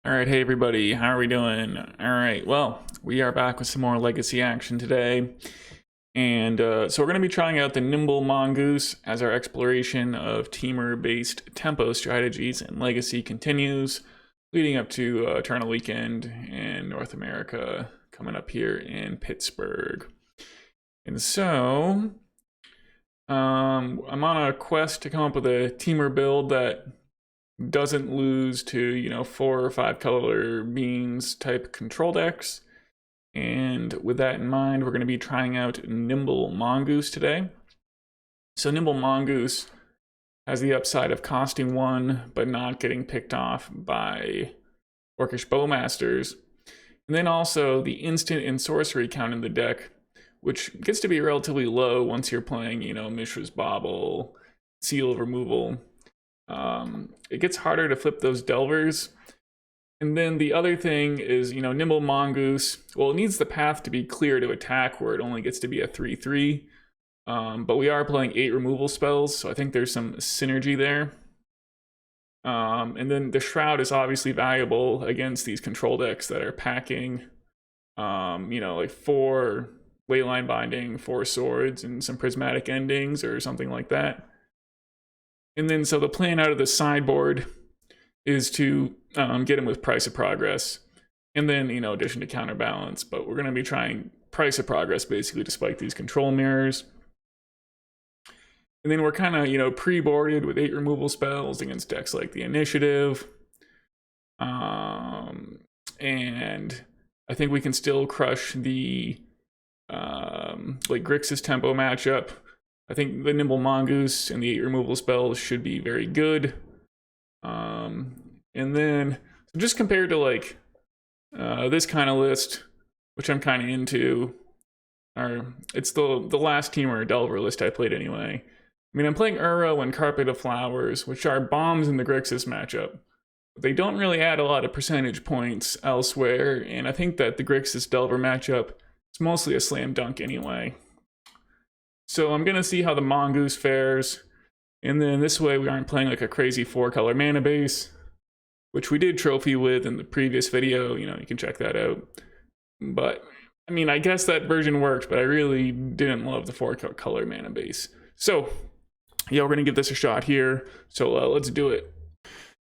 All right, hey everybody, how are we doing? All right, well, we are back with some more legacy action today. And so we're going to be trying out the Nimble Mongoose as our exploration of Temur-based tempo strategies, and legacy continues, leading up to Eternal Weekend in North America, coming up here in Pittsburgh. And so, I'm on a quest to come up with a Temur build that doesn't lose to, 4 or 5 color beans type control decks. And with that in mind, we're going to be trying out Nimble Mongoose today. So Nimble Mongoose has the upside of costing 1, but not getting picked off by Orcish Bowmasters. And then also the instant and sorcery count in the deck, which gets to be relatively low once you're playing, Mishra's Bauble, Seal of Removal. It gets harder to flip those Delvers. And then the other thing is, Nimble Mongoose, well, it needs the path to be clear to attack where it only gets to be a 3/3. But we are playing 8 removal spells, so I think there's some synergy there. And then the Shroud is obviously valuable against these control decks that are packing, like 4 Leyline Binding, 4 Swords, and some Prismatic Endings or something like that. And then so the plan out of the sideboard is to get him with Price of Progress, and then, addition to Counterbalance. But we're going to be trying Price of Progress basically to spike these control mirrors. And then we're kind of, pre-boarded with 8 removal spells against decks like the Initiative. And I think we can still crush the Grixis Tempo matchup. I think the Nimble Mongoose and the 8 removal spells should be very good. And then, just compared to this kind of list, which I'm kind of into, it's the last Temur Delver list I played anyway. I mean, I'm playing Uro and Carpet of Flowers, which are bombs in the Grixis matchup. But they don't really add a lot of percentage points elsewhere, and I think that the Grixis Delver matchup is mostly a slam dunk anyway. So I'm going to see how the Mongoose fares, and then this way we aren't playing like a crazy 4-color mana base, which we did trophy with in the previous video. You can check that out. But, I mean, I guess that version worked, but I really didn't love the 4-color mana base. So, yeah, we're going to give this a shot here, so let's do it.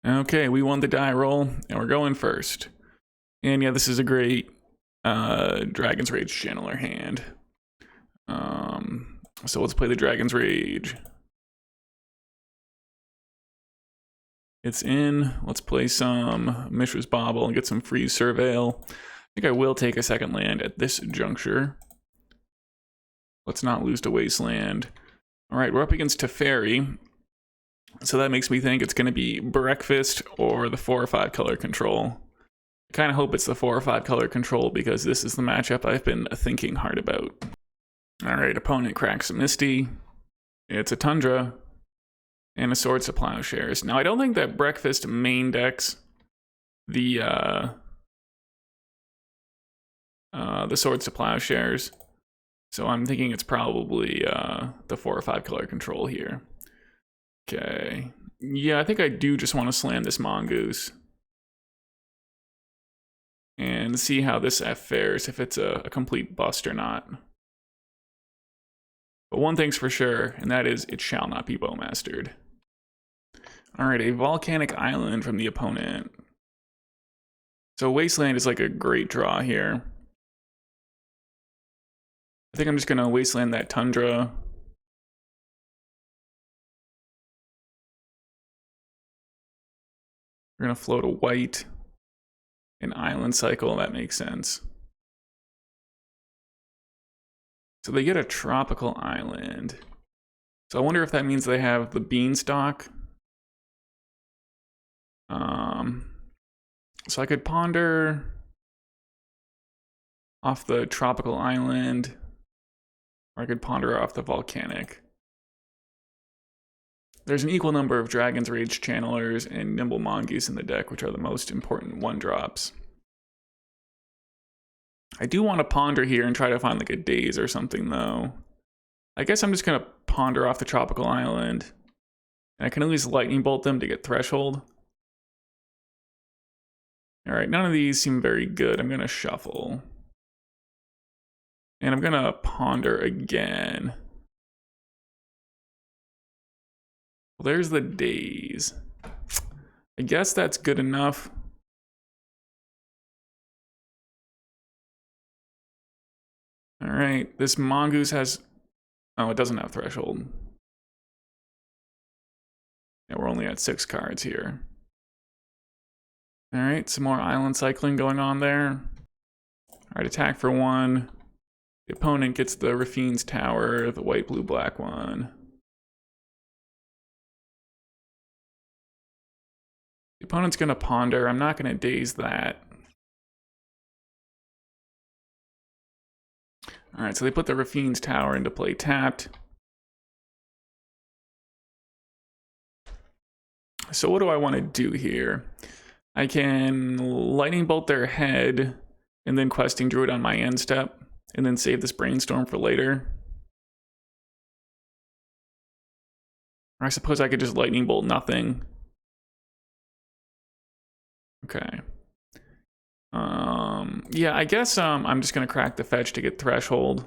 Okay, we won the die roll, and we're going first. And yeah, this is a great Dragon's Rage Channeler hand. So let's play the Dragon's Rage. It's in. Let's play some Mishra's Bauble and get some free Surveil. I think I will take a second land at this juncture. Let's not lose to Wasteland. All right, we're up against Teferi. So that makes me think it's going to be Breakfast or the 4 or 5 color control. I kind of hope it's the 4 or 5 color control because this is the matchup I've been thinking hard about. All right, opponent cracks a Misty. It's a Tundra and a Swords to Plowshares. Now, I don't think that Breakfast main decks the Swords to Plowshares, so I'm thinking it's probably the 4 or 5 color control here. Okay, yeah, I think I do just want to slam this Mongoose and see how this F fares, if it's a complete bust or not. But one thing's for sure, and that is it shall not be Bowmastered. All right, a Volcanic Island from the opponent. So Wasteland is like a great draw here. I think I'm just going to Wasteland that Tundra. We're going to float a white, an Island Cycle, that makes sense. So they get a Tropical Island. So I wonder if that means they have the Beanstalk. So I could ponder off the Tropical Island, or I could ponder off the Volcanic. There's an equal number of Dragon's Rage Channelers and Nimble Mongoose in the deck, which are the most important 1-drops. I do want to ponder here and try to find like a Daze or something, though. I guess I'm just going to ponder off the Tropical Island. And I can at least Lightning Bolt them to get Threshold. All right, none of these seem very good. I'm gonna shuffle. And I'm gonna ponder again. Well, there's the Daze. I guess that's good enough. All right, this Mongoose has, oh, it doesn't have Threshold. Yeah, we're only at 6 cards here. All right, some more island cycling going on there. All right, attack for 1. The opponent gets the Rafine's Tower, the white, blue, black one. The opponent's gonna ponder. I'm not gonna Daze that. All right, so they put the Rafine's Tower into play tapped. So what do I want to do here? I can Lightning Bolt their head and then Questing Druid on my end step and then save this Brainstorm for later. Or I suppose I could just Lightning Bolt nothing. Okay. Yeah, I guess I'm just gonna crack the fetch to get Threshold.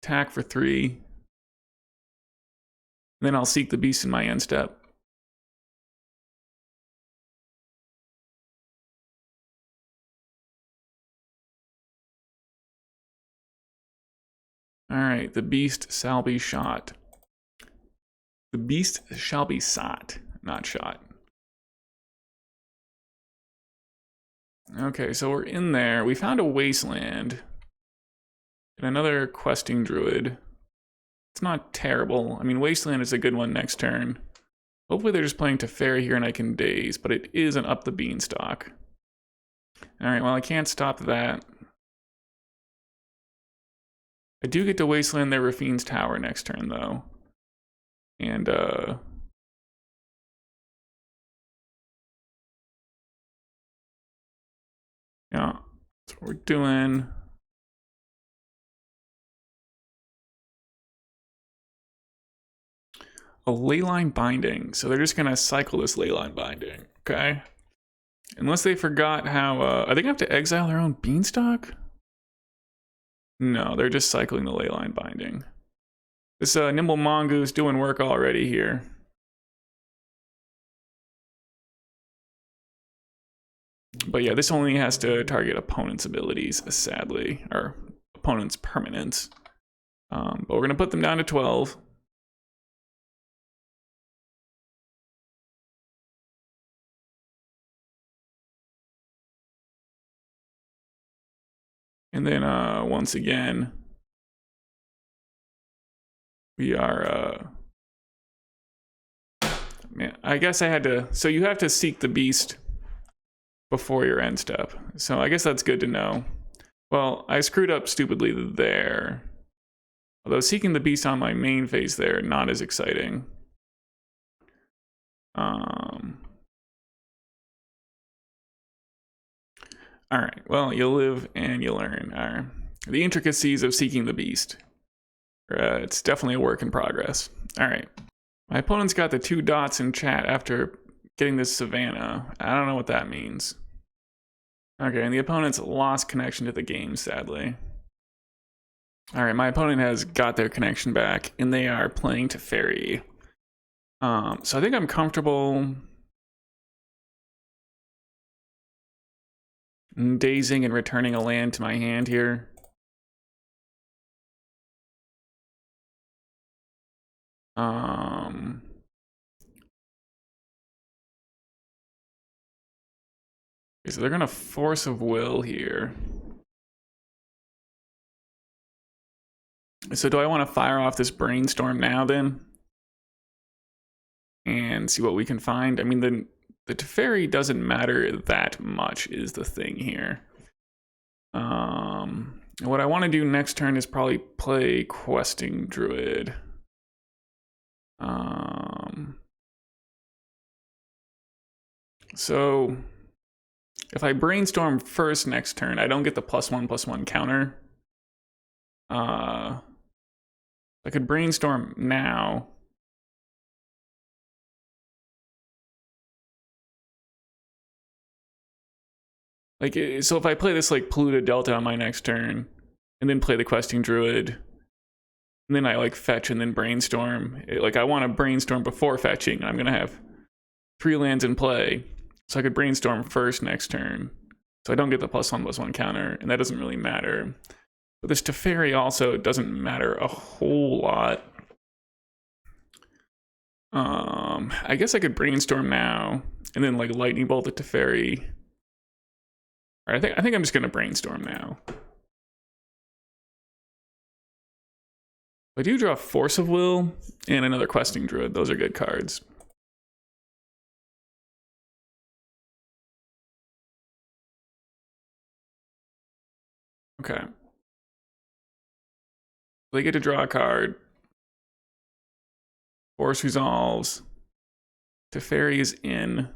Attack for 3. Then I'll seek the beast in my end step. All right, the beast shall be shot. The beast shall be sought, not shot. Okay, so we're in there. We found a Wasteland and another Questing Druid. It's not terrible. I mean, Wasteland is a good one next turn. Hopefully they're just playing Teferi here and I can Daze, but it is an up the beanstalk. All right, well, I can't stop that. I do get to Wasteland their Rafine's Tower next turn, though. And, yeah, that's what we're doing. A Leyline Binding. So they're just gonna cycle this Leyline Binding, okay? Unless they forgot how, are they gonna have to exile their own beanstalk? No, they're just cycling the Leyline Binding. This Nimble Mongoose doing work already here. But yeah, this only has to target opponent's abilities, sadly, or opponent's permanents. But we're gonna put them down to 12. And then once again, we are, man, I guess I had to, so you have to seek the beast before your end step. So I guess that's good to know. Well, I screwed up stupidly there. Although seeking the beast on my main phase there, not as exciting. All right, well, you live and you learn. The intricacies of seeking the beast. It's definitely a work in progress. All right. My opponent's got the 2 dots in chat after getting this Savannah. I don't know what that means. Okay, and the opponent's lost connection to the game, sadly. All right, my opponent has got their connection back, and they are playing Teferi. So I think I'm comfortable dazing and returning a land to my hand here. Okay, so they're gonna Force of Will here. So do I want to fire off this Brainstorm now then? And see what we can find? I mean, the Teferi doesn't matter that much is the thing here. What I want to do next turn is probably play Questing Druid. So if I Brainstorm first next turn, I don't get the +1/+1 counter. I could Brainstorm now. Like, so if I play this like Polluted Delta on my next turn, and then play the Questing Druid, and then I like fetch and then Brainstorm. Like I want to Brainstorm before fetching. I'm gonna have 3 lands in play, so I could Brainstorm first next turn. So I don't get the +1/+1 counter, and that doesn't really matter. But this Teferi also doesn't matter a whole lot. I guess I could Brainstorm now, and then like Lightning Bolt the Teferi. I think I'm just gonna Brainstorm now. I do draw Force of Will and another Questing Druid. Those are good cards. Okay. They get to draw a card. Force resolves. Teferi is in.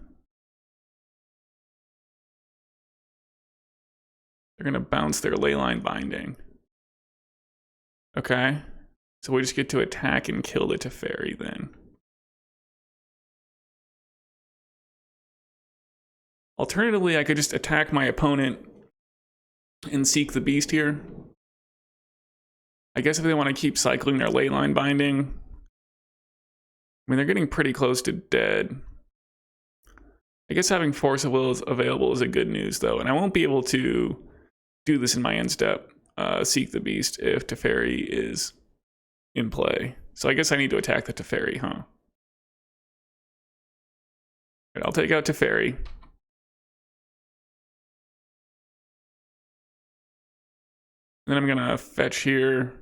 They're gonna bounce their Leyline Binding. Okay. So we just get to attack and kill the Teferi then. Alternatively, I could just attack my opponent and seek the beast here. I guess if they want to keep cycling their Leyline Binding. I mean, they're getting pretty close to dead. I guess having Force of Will available is a good news, though, and I won't be able to do this in my end step, seek the beast, if Teferi is in play. So I guess I need to attack the Teferi, huh? Right, I'll take out Teferi. Then I'm gonna fetch here.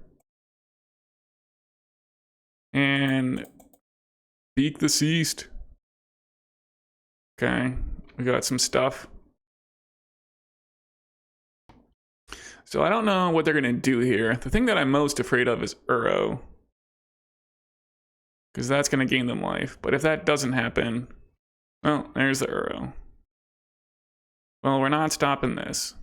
And Beak the Seast. Okay, we got some stuff. So I don't know what they're gonna do here. The thing that I'm most afraid of is Uro, because that's gonna gain them life. But if that doesn't happen, well, there's the Uro. Well, we're not stopping this.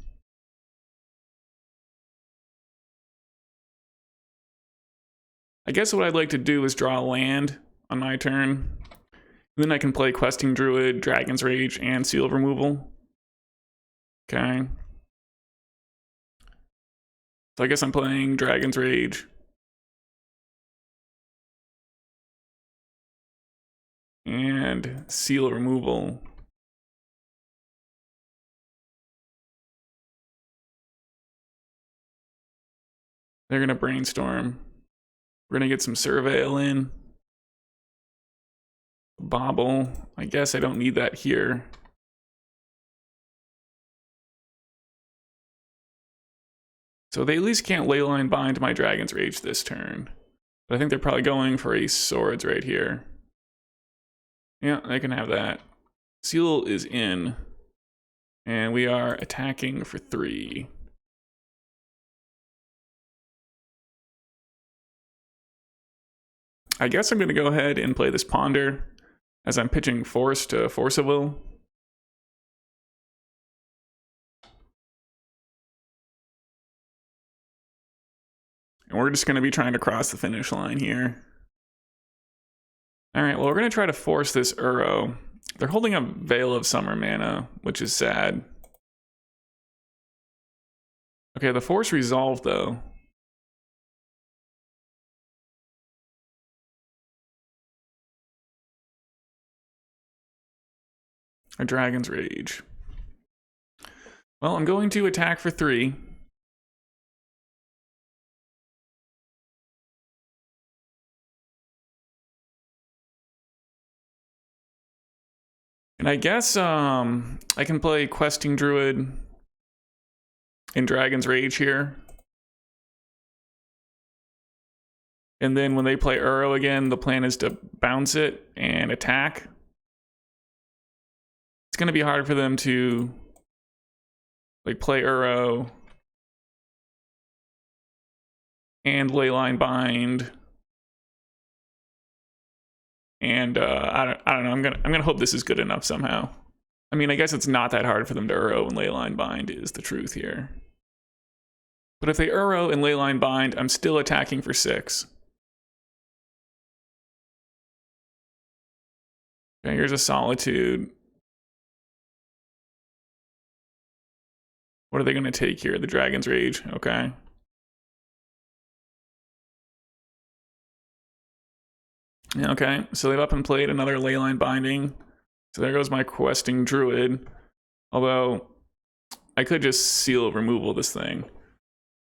I guess what I'd like to do is draw a land on my turn. Then I can play Questing Druid, Dragon's Rage, and Seal Removal. Okay. So I guess I'm playing Dragon's Rage. And Seal Removal. They're gonna Brainstorm. We're gonna get some Surveil in. Bauble. I guess I don't need that here. So they at least can't Leyline Bind my Dragon's Rage this turn. But I think they're probably going for a Swords right here. Yeah, they can have that. Seal is in. And we are attacking for 3. I guess I'm going to go ahead and play this Ponder as I'm pitching Force to Force of Will. And we're just going to be trying to cross the finish line here. All right, well, we're going to try to force this Uro. They're holding a Veil of Summer mana, which is sad. Okay, the Force resolved, though. A Dragon's Rage. Well, I'm going to attack for 3. And I guess I can play Questing Druid in Dragon's Rage here. And then when they play Uro again, the plan is to bounce it and attack. It's going to be hard for them to like play Uro and Leyline Bind. And I don't know. I'm gonna hope this is good enough somehow. I mean, I guess it's not that hard for them to Uro and Leyline Bind is the truth here. But if they Uro and Leyline Bind, I'm still attacking for 6. Okay, here's a Solitude. What are they going to take here? The Dragon's Rage. Okay. Okay, so they've up and played another Leyline Binding. So there goes my Questing Druid. Although, I could just seal removal this thing.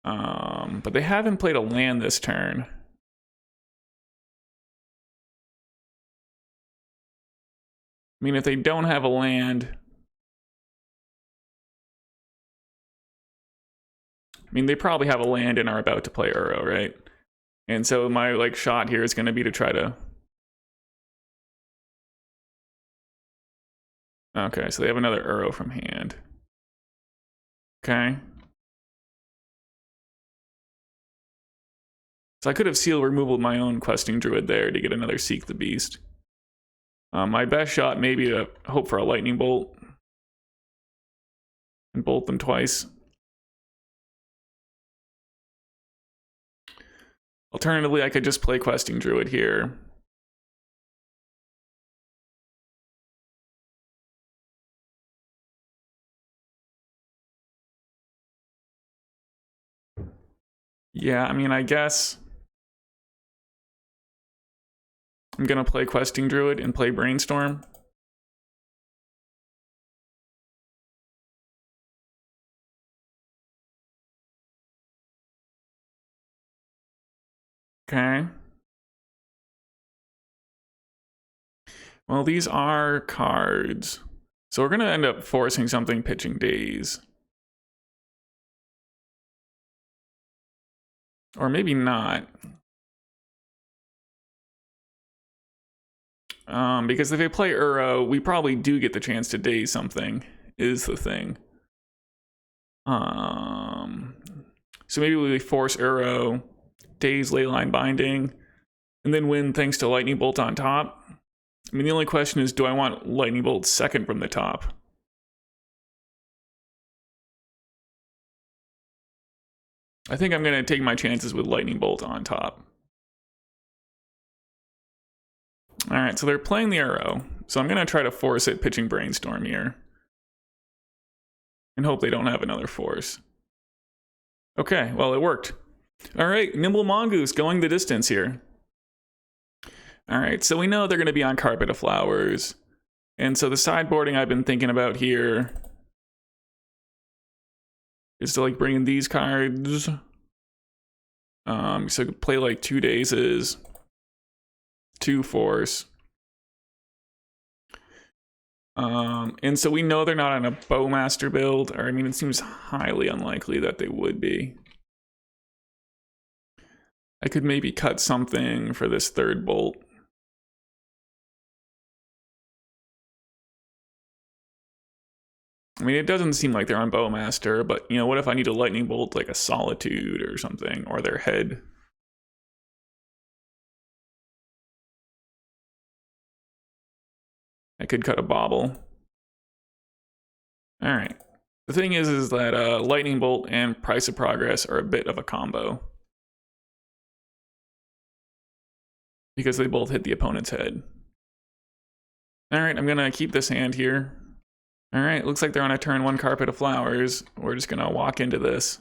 But they haven't played a land this turn. I mean, if they don't have a land... I mean, they probably have a land and are about to play Uro, right? And so my like shot here is going to be to try to... Okay, so they have another Uro from hand. Okay. So I could have seal removal my own Questing Druid there to get another Seek the Beast. My best shot may be to hope for a Lightning Bolt. And bolt them twice. Alternatively, I could just play Questing Druid here. Yeah, I mean, I guess I'm gonna play Questing Druid and play Brainstorm. Okay. Well, these are cards. So we're gonna end up forcing something pitching Daze. Or maybe not. Because if they play Uro, we probably do get the chance to Daze something, is the thing. So maybe we force Uro, Daze Leyline Binding, and then win thanks to Lightning Bolt on top. I mean, the only question is, do I want Lightning Bolt second from the top? I think I'm going to take my chances with Lightning Bolt on top. Alright, so they're playing the Uro. So I'm going to try to force it pitching Brainstorm here. And hope they don't have another force. Okay, well, it worked. Alright, Nimble Mongoose going the distance here. Alright, so we know they're going to be on Carpet of Flowers. And so the sideboarding I've been thinking about here is to like bring in these cards. So play like 2 Dazes, 2 Force. And so we know they're not on a Bowmaster build, or I mean, it seems highly unlikely that they would be. I could maybe cut something for this third bolt. I mean, it doesn't seem like they're on Bowmaster, but, you know, what if I need a Lightning Bolt, like a Solitude or something, or their head? I could cut a Bauble. Alright. The thing is that Lightning Bolt and Price of Progress are a bit of a combo. Because they both hit the opponent's head. Alright, I'm gonna keep this hand here. Alright, looks like they're on a turn 1 Carpet of Flowers. We're just gonna walk into this.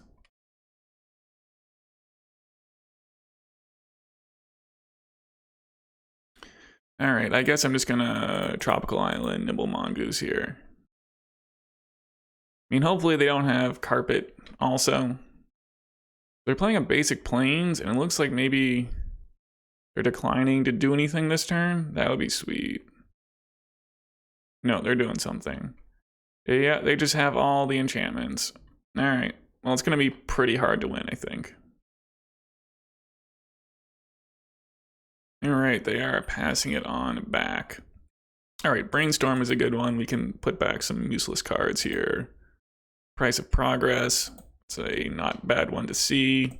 Alright, I guess I'm just gonna Tropical Island, Nimble Mongoose here. I mean, hopefully they don't have Carpet also. They're playing a basic Plains, and it looks like maybe they're declining to do anything this turn. That would be sweet. No, they're doing something. Yeah, they just have all the enchantments. Alright, well, it's gonna be pretty hard to win, I think. Alright, they are passing it on back. Alright, Brainstorm is a good one. We can put back some useless cards here. Price of Progress, it's a not bad one to see.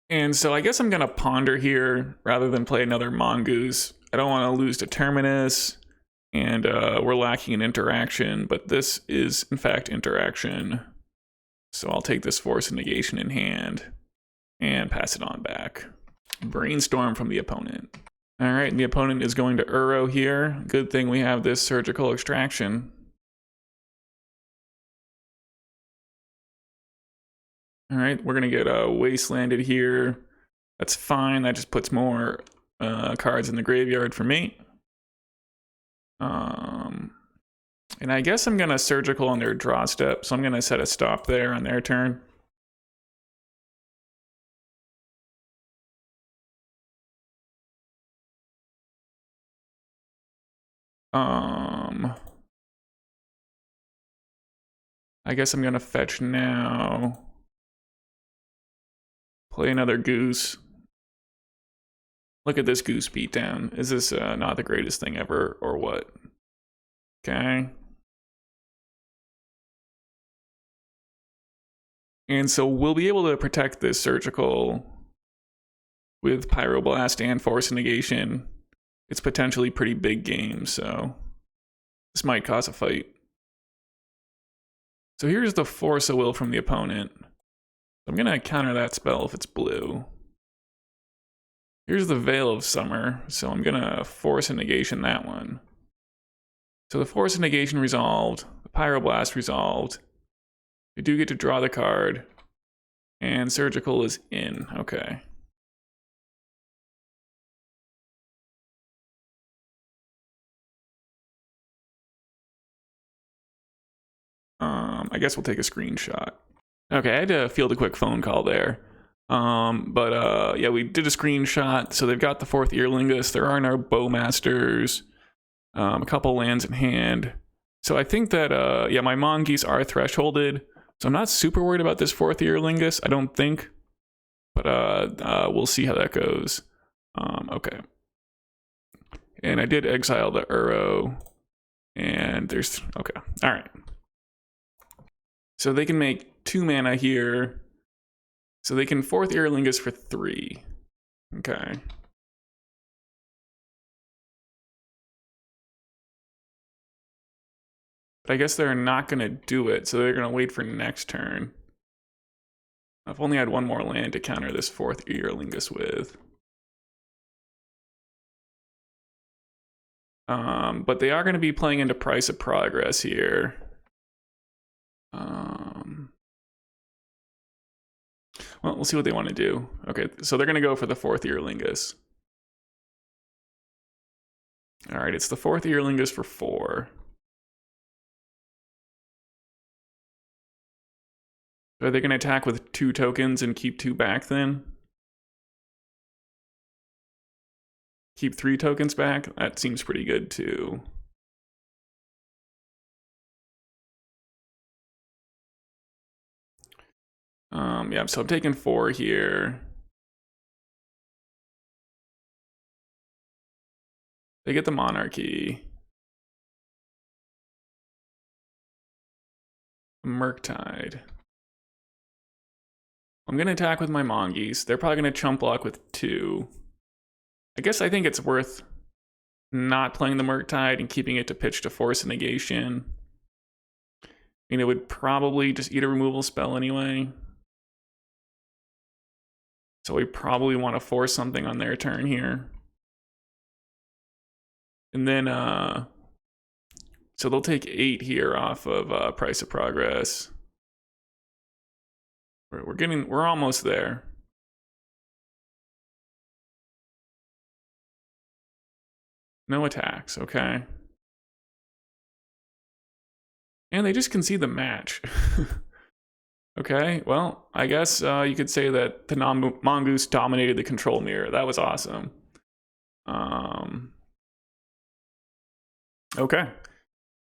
And so I guess I'm gonna ponder here rather than play another Mongoose. I don't want to lose to Terminus. And we're lacking an interaction, but this is, in fact, interaction. So I'll take this Force of Negation in hand and pass it on back. Brainstorm from the opponent. All right, and the opponent is going to Uro here. Good thing we have this Surgical Extraction. All right, we're gonna get Wastelanded here. That's fine. That just puts more cards in the graveyard for me. And I guess I'm gonna Surgical on their draw step, so I'm gonna set a stop there on their turn. I guess I'm gonna fetch now. Play another Goose. Look at this Goose beatdown. Is this not the greatest thing ever, or what? Okay. And so we'll be able to protect this Surgical with Pyroblast and Force of Negation. It's potentially pretty big game, so this might cause a fight. So here's the Force of Will from the opponent. I'm gonna counter that spell if it's blue. Here's the Veil of Summer, so I'm gonna Force of Negation that one. So the Force of Negation resolved, the Pyroblast resolved. We do get to draw the card, and Surgical is in. Okay. I guess we'll take a screenshot. Okay, I had to field a quick phone call there. Yeah, we did a screenshot. So they've got the 4th Earlingus. There are no Bowmasters. A couple lands in hand. So I think that, yeah, my Mongoose are thresholded. So I'm not super worried about this 4th Earlingus, I don't think. But we'll see how that goes. Okay. And I did exile the Uro. And there's, okay, all right. So they can make 2 mana here. So they can 4th Earlingus for 3. Okay. But I guess they're not going to do it, so they're going to wait for next turn. I've only had 1 more land to counter this 4th Earlingus with. But they are going to be playing into Price of Progress here. Well, we'll see what they want to do. Okay, so they're going to go for the 4th Earlingus. All right, it's the 4th Earlingus for 4. Are they going to attack with 2 tokens and keep 2 back then? Keep 3 tokens back? That seems pretty good too. Yeah, so I'm taking 4 here. They get the Monarchy. Murktide. I'm going to attack with my Mongoose. They're probably going to chump block with 2. I guess I think it's worth not playing the Murktide and keeping it to pitch to Force of Negation. I mean, it would probably just eat a removal spell anyway. So we probably want to force something on their turn here. And then, so they'll take 8 here off of Price of Progress. We're almost there. No attacks, okay. And they just concede the match. Okay, well, I guess you could say that the Mongoose dominated the control mirror. That was awesome. Okay.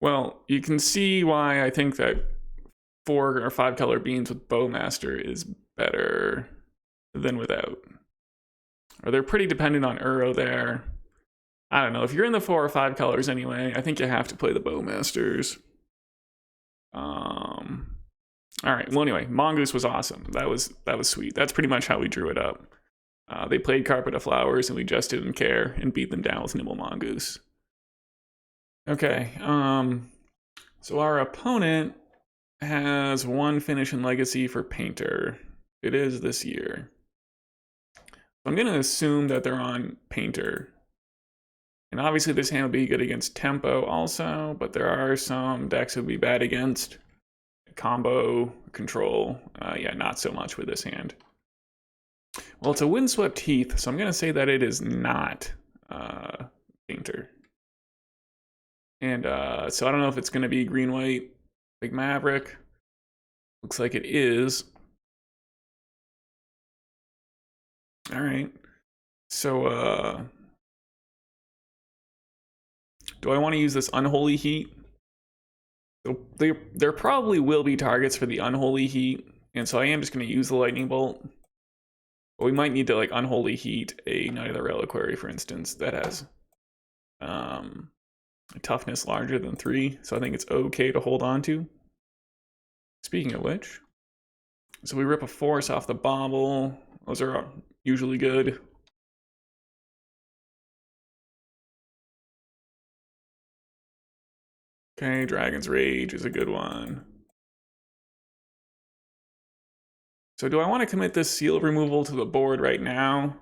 Well, you can see why I think that 4 or 5 color beans with Bowmaster is better than without. Or they're pretty dependent on Uro there. I don't know. If you're in the 4 or 5 colors anyway, I think you have to play the Bowmasters. All right. Well, anyway, Mongoose was awesome. That was sweet. That's pretty much how we drew it up. They played Carpet of Flowers, and we just didn't care and beat them down with Nimble Mongoose. Okay. So our opponent has 1 finish in Legacy for Painter. It is this year. I'm going to assume that they're on Painter. And obviously this hand will be good against Tempo also, but there are some decks it would be bad against. combo, control. Yeah, not so much with this hand. Well, it's a Windswept Heath, so I'm going to say that it is not Painter. And so I don't know if it's going to be green-white, like Maverick. Looks like it is. All right. So do I want to use this Unholy Heat? So there probably will be targets for the Unholy Heat, and so I am just going to use the Lightning Bolt. But we might need to like Unholy Heat a Knight of the Reliquary, for instance, that has a toughness larger than 3, so I think it's okay to hold on to. Speaking of which, so we rip a Force off the Bauble. Those are usually good. Okay, Dragon's Rage is a good one. So do I want to commit this seal removal to the board right now?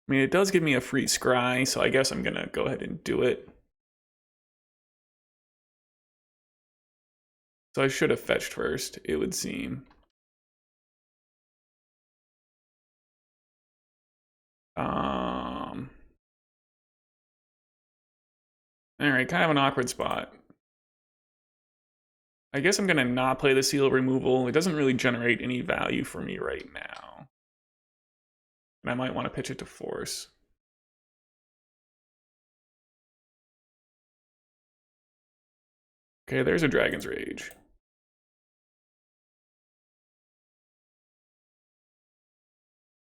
I mean, it does give me a free scry, so I guess I'm going to go ahead and do it. So I should have fetched first, it would seem. All right, kind of an awkward spot. I guess I'm gonna not play the seal removal. It doesn't really generate any value for me right now. And I might want to pitch it to Force. Okay, there's a Dragon's Rage.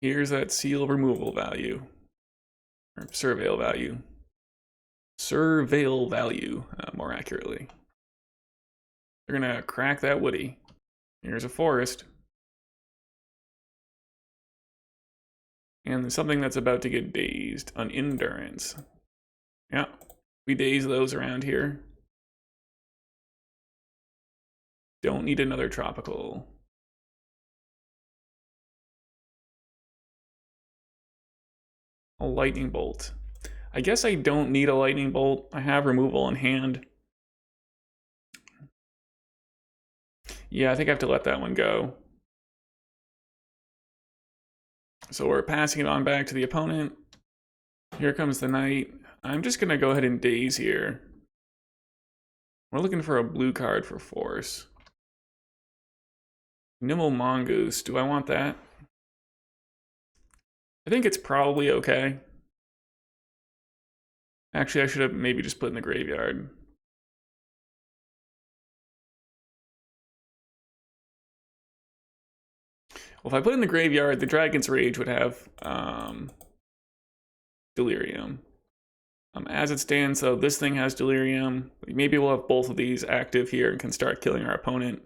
Here's that seal removal value. Or surveil value. Surveil value, more accurately. They're gonna crack that Woody. Here's a Forest. And there's something that's about to get dazed. An Endurance. Yeah, we daze those around here. Don't need another tropical. A lightning bolt. I guess I don't need a lightning bolt. I have removal in hand. Yeah, I think I have to let that one go. So we're passing it on back to the opponent. Here comes the knight. I'm just gonna go ahead and daze here. We're looking for a blue card for Force. Nimble Mongoose, do I want that? I think it's probably okay. Actually, I should have maybe just put in the graveyard. Well, if I put in the graveyard, the Dragon's Rage would have Delirium. As it stands, though, this thing has Delirium. Maybe we'll have both of these active here and can start killing our opponent.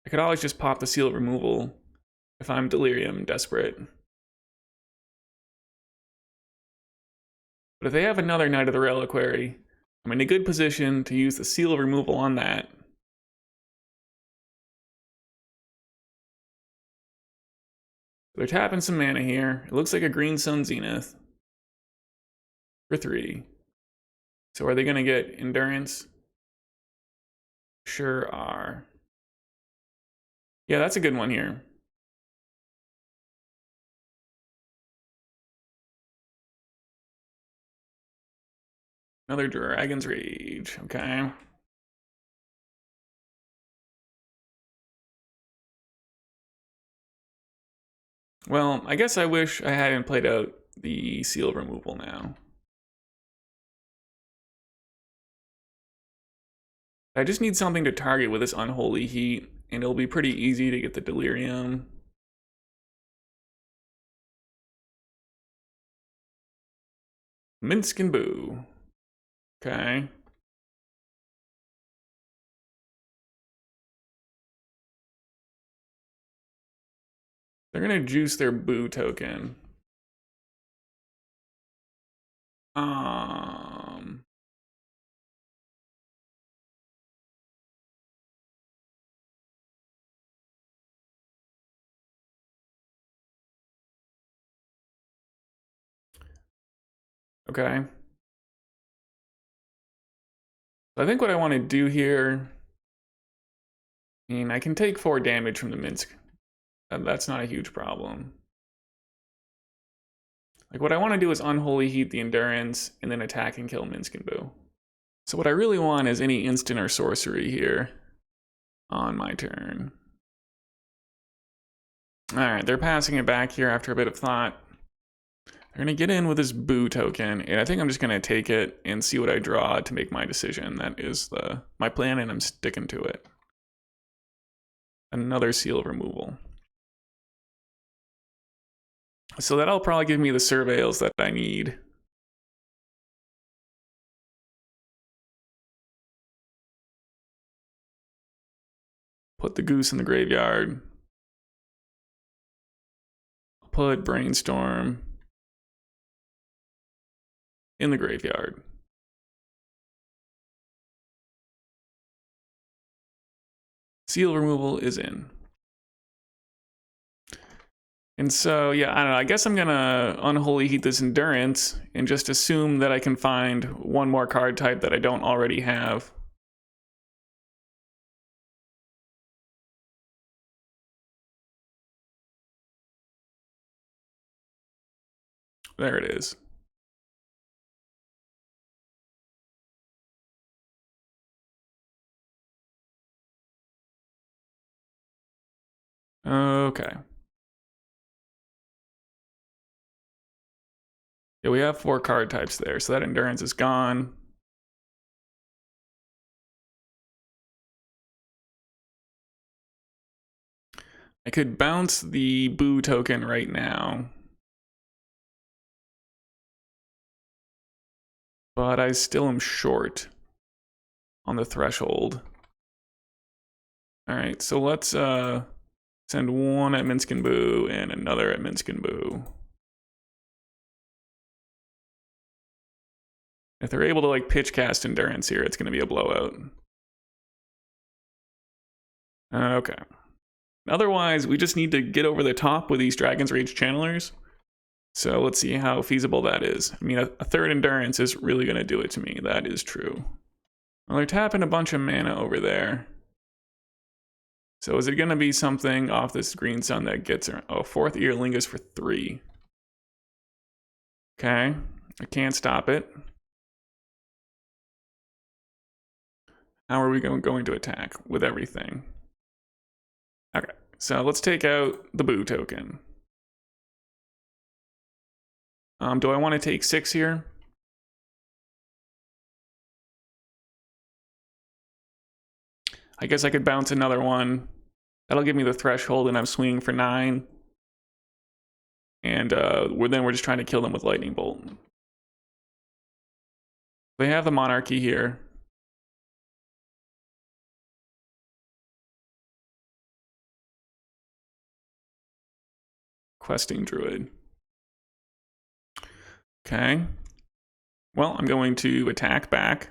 I could always just pop the seal removal if I'm Delirium desperate. But if they have another Knight of the Reliquary, I'm in a good position to use the seal removal on that. They're tapping some mana here. It looks like a Green Sun Zenith for 3. So are they going to get Endurance? Sure are. Yeah, that's a good one here. Another Dragon's Rage, okay. Well, I guess I wish I hadn't played out the seal removal now. I just need something to target with this Unholy Heat, and it'll be pretty easy to get the Delirium. Minsk and Boo. Okay. They're gonna juice their Boo token. Okay. So I think what I want to do here, I mean, I can take 4 damage from the Minsk. That's not a huge problem. Like, what I want to do is Unholy Heat the Endurance and then attack and kill Minsk and Boo. So what I really want is any instant or sorcery here on my turn. Alright, they're passing it back here after a bit of thought. They're going to get in with this Boo token, and I think I'm just going to take it and see what I draw to make my decision. That is my plan, and I'm sticking to it. Another seal removal. So that'll probably give me the surveils that I need. Put the goose in the graveyard. Put Brainstorm in the graveyard. Seal removal is in. And so, yeah, I don't know. I guess I'm going to Unholy Heat this Endurance and just assume that I can find one more card type that I don't already have. There it is. Okay. Yeah, we have 4 card types there, so that Endurance is gone. I could bounce the Boo token right now. But I still am short on the threshold. Alright, so let's send one at Minsk and Boo and another at Minsk and Boo. If they're able to like pitch cast Endurance here, it's going to be a blowout. Okay. Otherwise, we just need to get over the top with these Dragon's Rage Channelers. So let's see how feasible that is. I mean, a third Endurance is really going to do it to me. That is true. Well, they're tapping a bunch of mana over there. So is it going to be something off this Green Sun that gets her? Oh, 4th Earlingus for 3. Okay. I can't stop it. How are we going to attack with everything? Okay, so let's take out the Boo token. Do I want to take 6 here? I guess I could bounce another one. That'll give me the threshold, and I'm swinging for 9. And then we're just trying to kill them with Lightning Bolt. They have the Monarchy here. Questing Druid. Okay. Well, I'm going to attack back.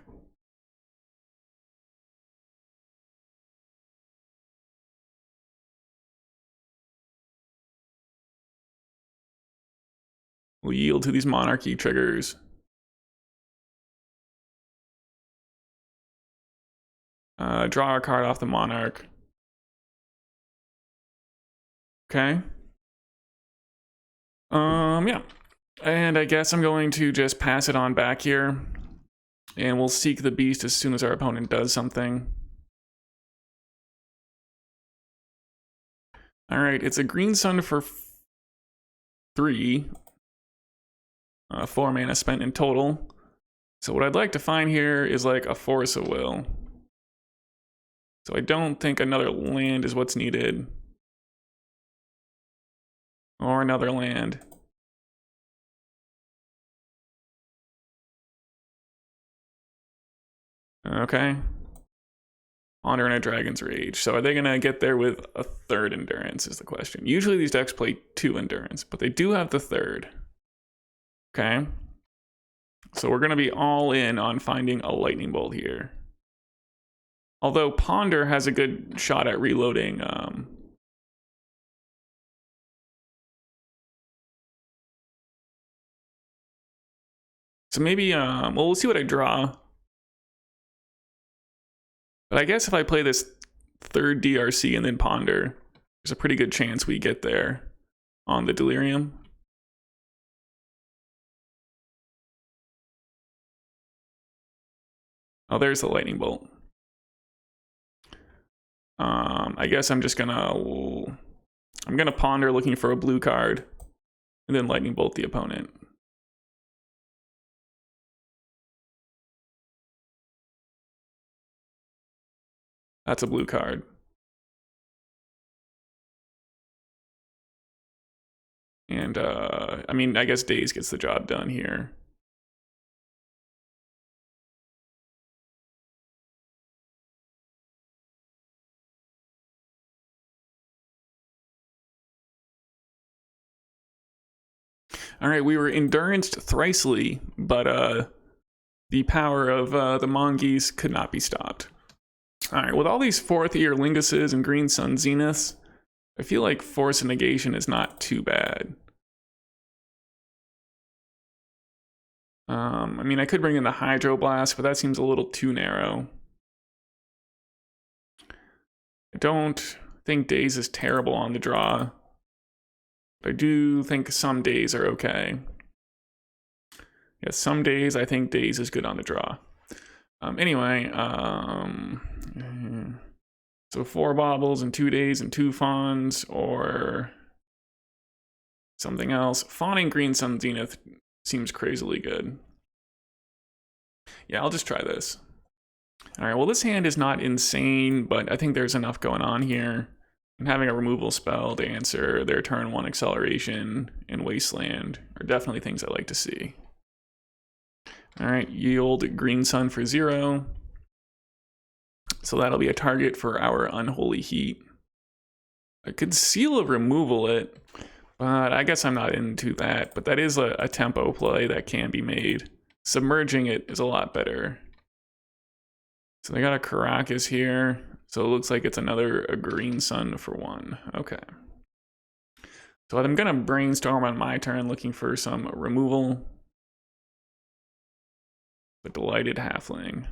We'll yield to these Monarchy triggers. Draw a card off the Monarch. Okay. Yeah. And I guess I'm going to just pass it on back here. And we'll seek the beast as soon as our opponent does something. Alright, it's a Green Sun for 3. 4 mana spent in total. So what I'd like to find here is like a Force of Will. So I don't think another land is what's needed. Or another land. Okay. Honor and a Dragon's Rage. So are they going to get there with a 3rd Endurance is the question. Usually these decks play 2 Endurance, but they do have the 3rd. Okay. So we're going to be all in on finding a Lightning Bolt here. Although Ponder has a good shot at reloading. So maybe, well, we'll see what I draw. But I guess if I play this third DRC and then Ponder, there's a pretty good chance we get there on the Delirium. Oh, there's the Lightning Bolt. I guess I'm just gonna Ponder looking for a blue card and then Lightning Bolt the opponent. That's a blue card. And I mean, I guess Daze gets the job done here. All right, we were enduranced thricely, but the power of the Mongoose could not be stopped. All right, with all these 4th year Linguses and Green Sun Zeniths, I feel like Force of Negation is not too bad. I mean, I could bring in the Hydroblast, but that seems a little too narrow. I don't think Daze is terrible on the draw. I do think some days are okay. Yeah, some days I think Daze is good on the draw. Anyway, so 4 Baubles and 2 Daze and 2 Fawns, or something else. Fawning Green Sun Zenith seems crazily good. Yeah, I'll just try this. All right, well, this hand is not insane, but I think there's enough going on here. And having a removal spell to answer their turn 1 acceleration and Wasteland are definitely things I like to see. All right, yield Green Sun for 0. So that'll be a target for our Unholy Heat. I could Seal of Removal it, but I guess I'm not into that. But that is a tempo play that can be made. Submerging it is a lot better. So they got a Caracas here. So it looks like it's a Green Sun for 1. Okay. So I'm going to Brainstorm on my turn looking for some removal. The Delighted Halfling.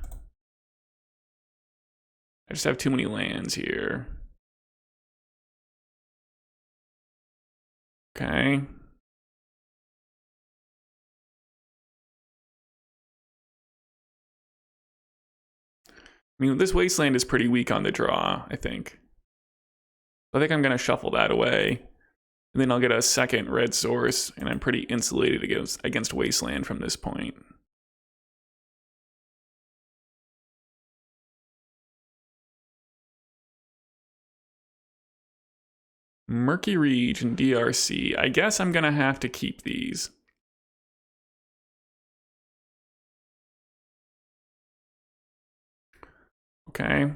I just have too many lands here. Okay. I mean, this Wasteland is pretty weak on the draw, I think. I think I'm going to shuffle that away. And then I'll get a second red source, and I'm pretty insulated against Wasteland from this point. Murky Reach and DRC. I guess I'm going to have to keep these. Okay.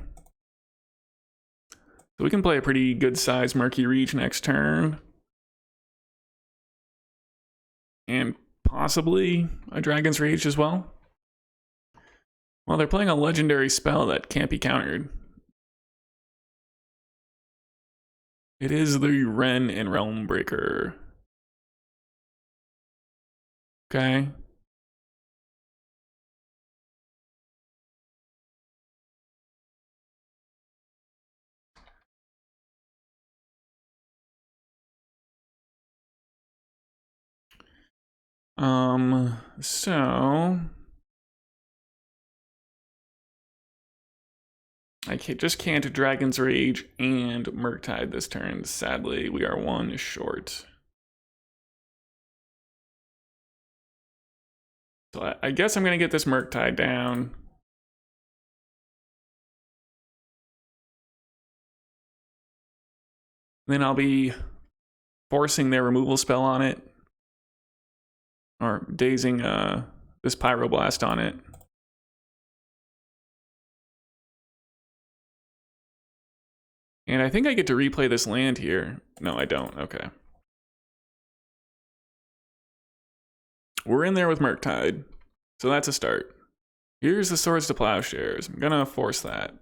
So we can play a pretty good size Murky Reach next turn. And possibly a Dragon's Rage as well. Well, they're playing a legendary spell that can't be countered. It is the Wrenn and Realm Breaker. Okay. So I just can't Dragon's Rage and Murktide this turn. Sadly, we are 1 short. So I guess I'm gonna get this Murktide down. Then I'll be forcing their removal spell on it. Or dazing this Pyroblast on it. And I think I get to replay this land here. No, I don't. Okay. We're in there with Murktide. So that's a start. Here's the Swords to Plowshares. I'm gonna force that.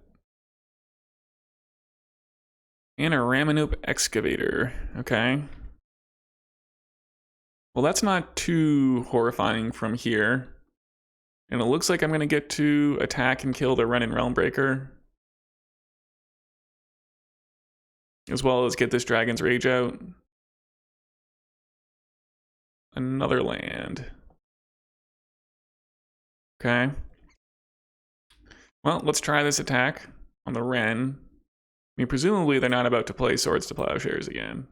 And a Ramanoop Excavator. Okay. Well, that's not too horrifying from here. And it looks like I'm going to get to attack and kill the Wrenn and Realm Breaker. as well as get this Dragon's Rage out. Another land. Okay. Well, let's try this attack on the Wren. I mean, presumably they're not about to play Swords to Plowshares again.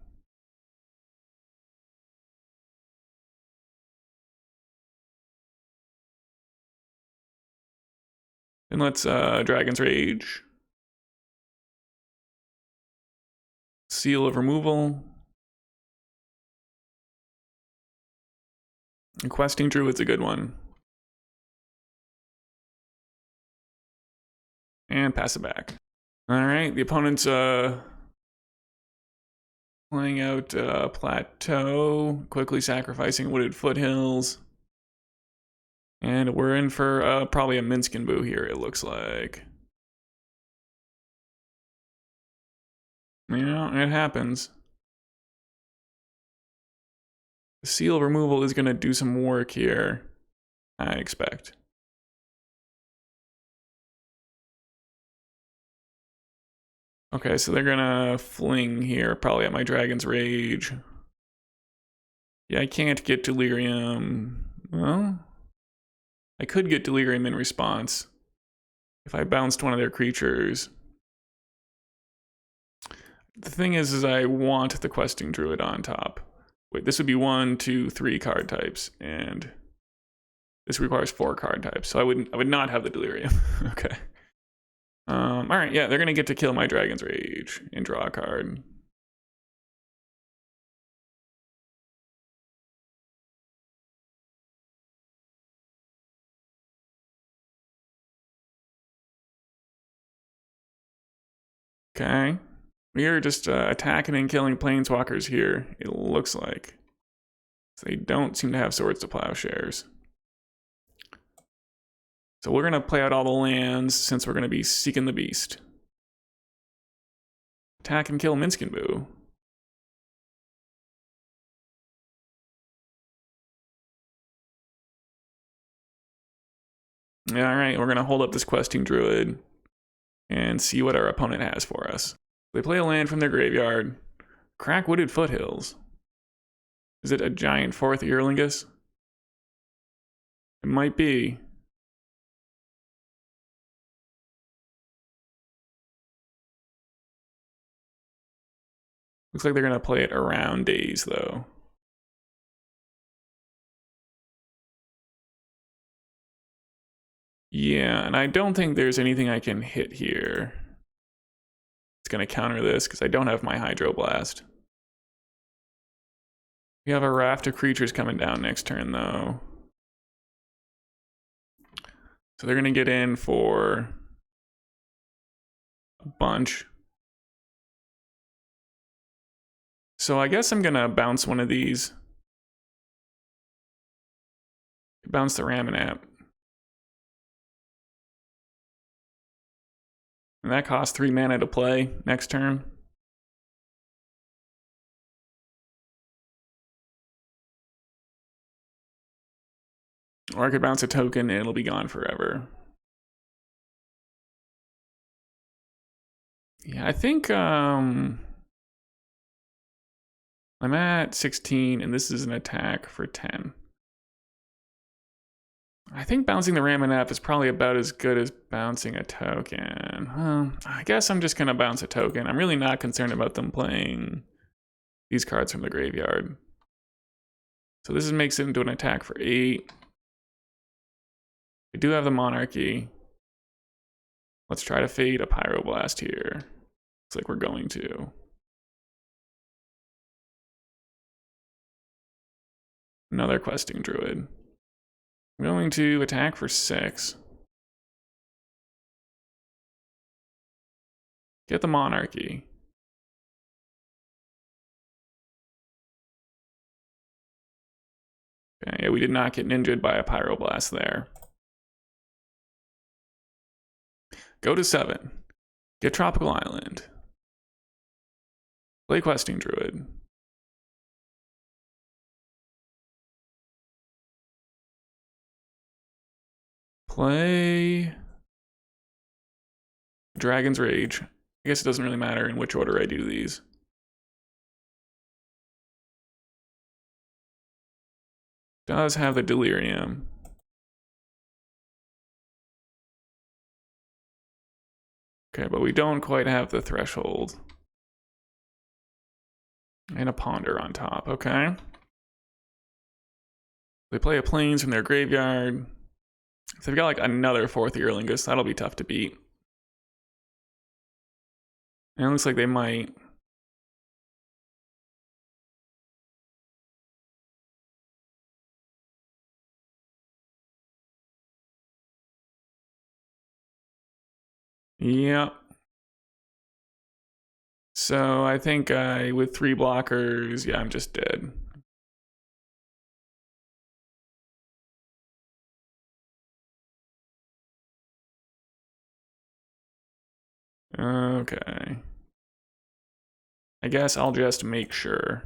And let's Dragon's Rage. Seal of Removal. And Questing Druid's a good one. And pass it back. Alright, the opponent's playing out Plateau, quickly sacrificing Wooded Foothills. And we're in for probably a Minsk and Boo here, it looks like. You know, it happens. The seal removal is going to do some work here, I expect. Okay, so they're going to fling here, probably at my Dragon's Rage. Yeah, I can't get Delirium. Well, I could get Delirium in response if I bounced one of their creatures. The thing is I want the Questing Druid on top. Wait, this would be 1, 2, 3 card types, and this requires 4 card types, so I would not have the Delirium. Okay. Alright, yeah, they're gonna get to kill my Dragon's Rage and draw a card. Okay. We are just attacking and killing planeswalkers here, it looks like. So they don't seem to have Swords to Plowshares. So we're going to play out all the lands since we're going to be seeking the beast. Attack and kill Minsk and Boo. Yeah, alright, we're going to hold up this Questing Druid and see what our opponent has for us. They play a land from their graveyard. Crack Wooded Foothills. Is it a giant 4th Earlingus? It might be. Looks like they're going to play it around Daze, though. Yeah, and I don't think there's anything I can hit here. It's going to counter this because I don't have my Hydroblast. We have a raft of creatures coming down next turn, though. So they're going to get in for a bunch. So I guess I'm going to bounce one of these. Bounce the Ramanap. And that costs 3 mana to play next turn. Or I could bounce a token and it'll be gone forever. Yeah, I think I'm at 16 and this is an attack for 10. I think bouncing the Ramanap is probably about as good as bouncing a token. Well, I guess I'm just gonna bounce a token. I'm really not concerned about them playing these cards from the graveyard. So this makes it into an attack for 8. We do have the Monarchy. Let's try to fade a Pyroblast here. Looks like we're going to. Another Questing Druid. I'm going to attack for 6. Get the Monarchy. Okay, yeah, we did not get ninja'd by a Pyroblast there. Go to 7. Get Tropical Island. Play Questing Druid. Play Dragon's Rage. I guess it doesn't really matter in which order I do these. Does have the Delirium. Okay, but we don't quite have the Threshold. And a Ponder on top, okay. They play a Plains from their graveyard. If they've got like another 4th Earlingus, that'll be tough to beat. And it looks like they might. Yep. So I think with 3 blockers, yeah, I'm just dead. Okay. I guess I'll just make sure.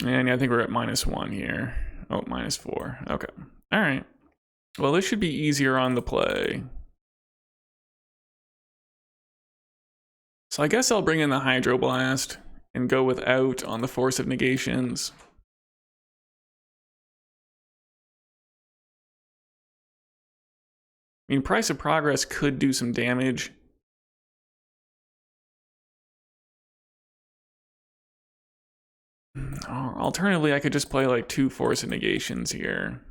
And yeah, I think we're at -1 here. Oh, -4. Okay. All right. Well, this should be easier on the play. So I guess I'll bring in the Hydroblast and go without on the Force of Negations. I mean, Price of Progress could do some damage. Alternatively, I could just play like 2 Force of Negations here.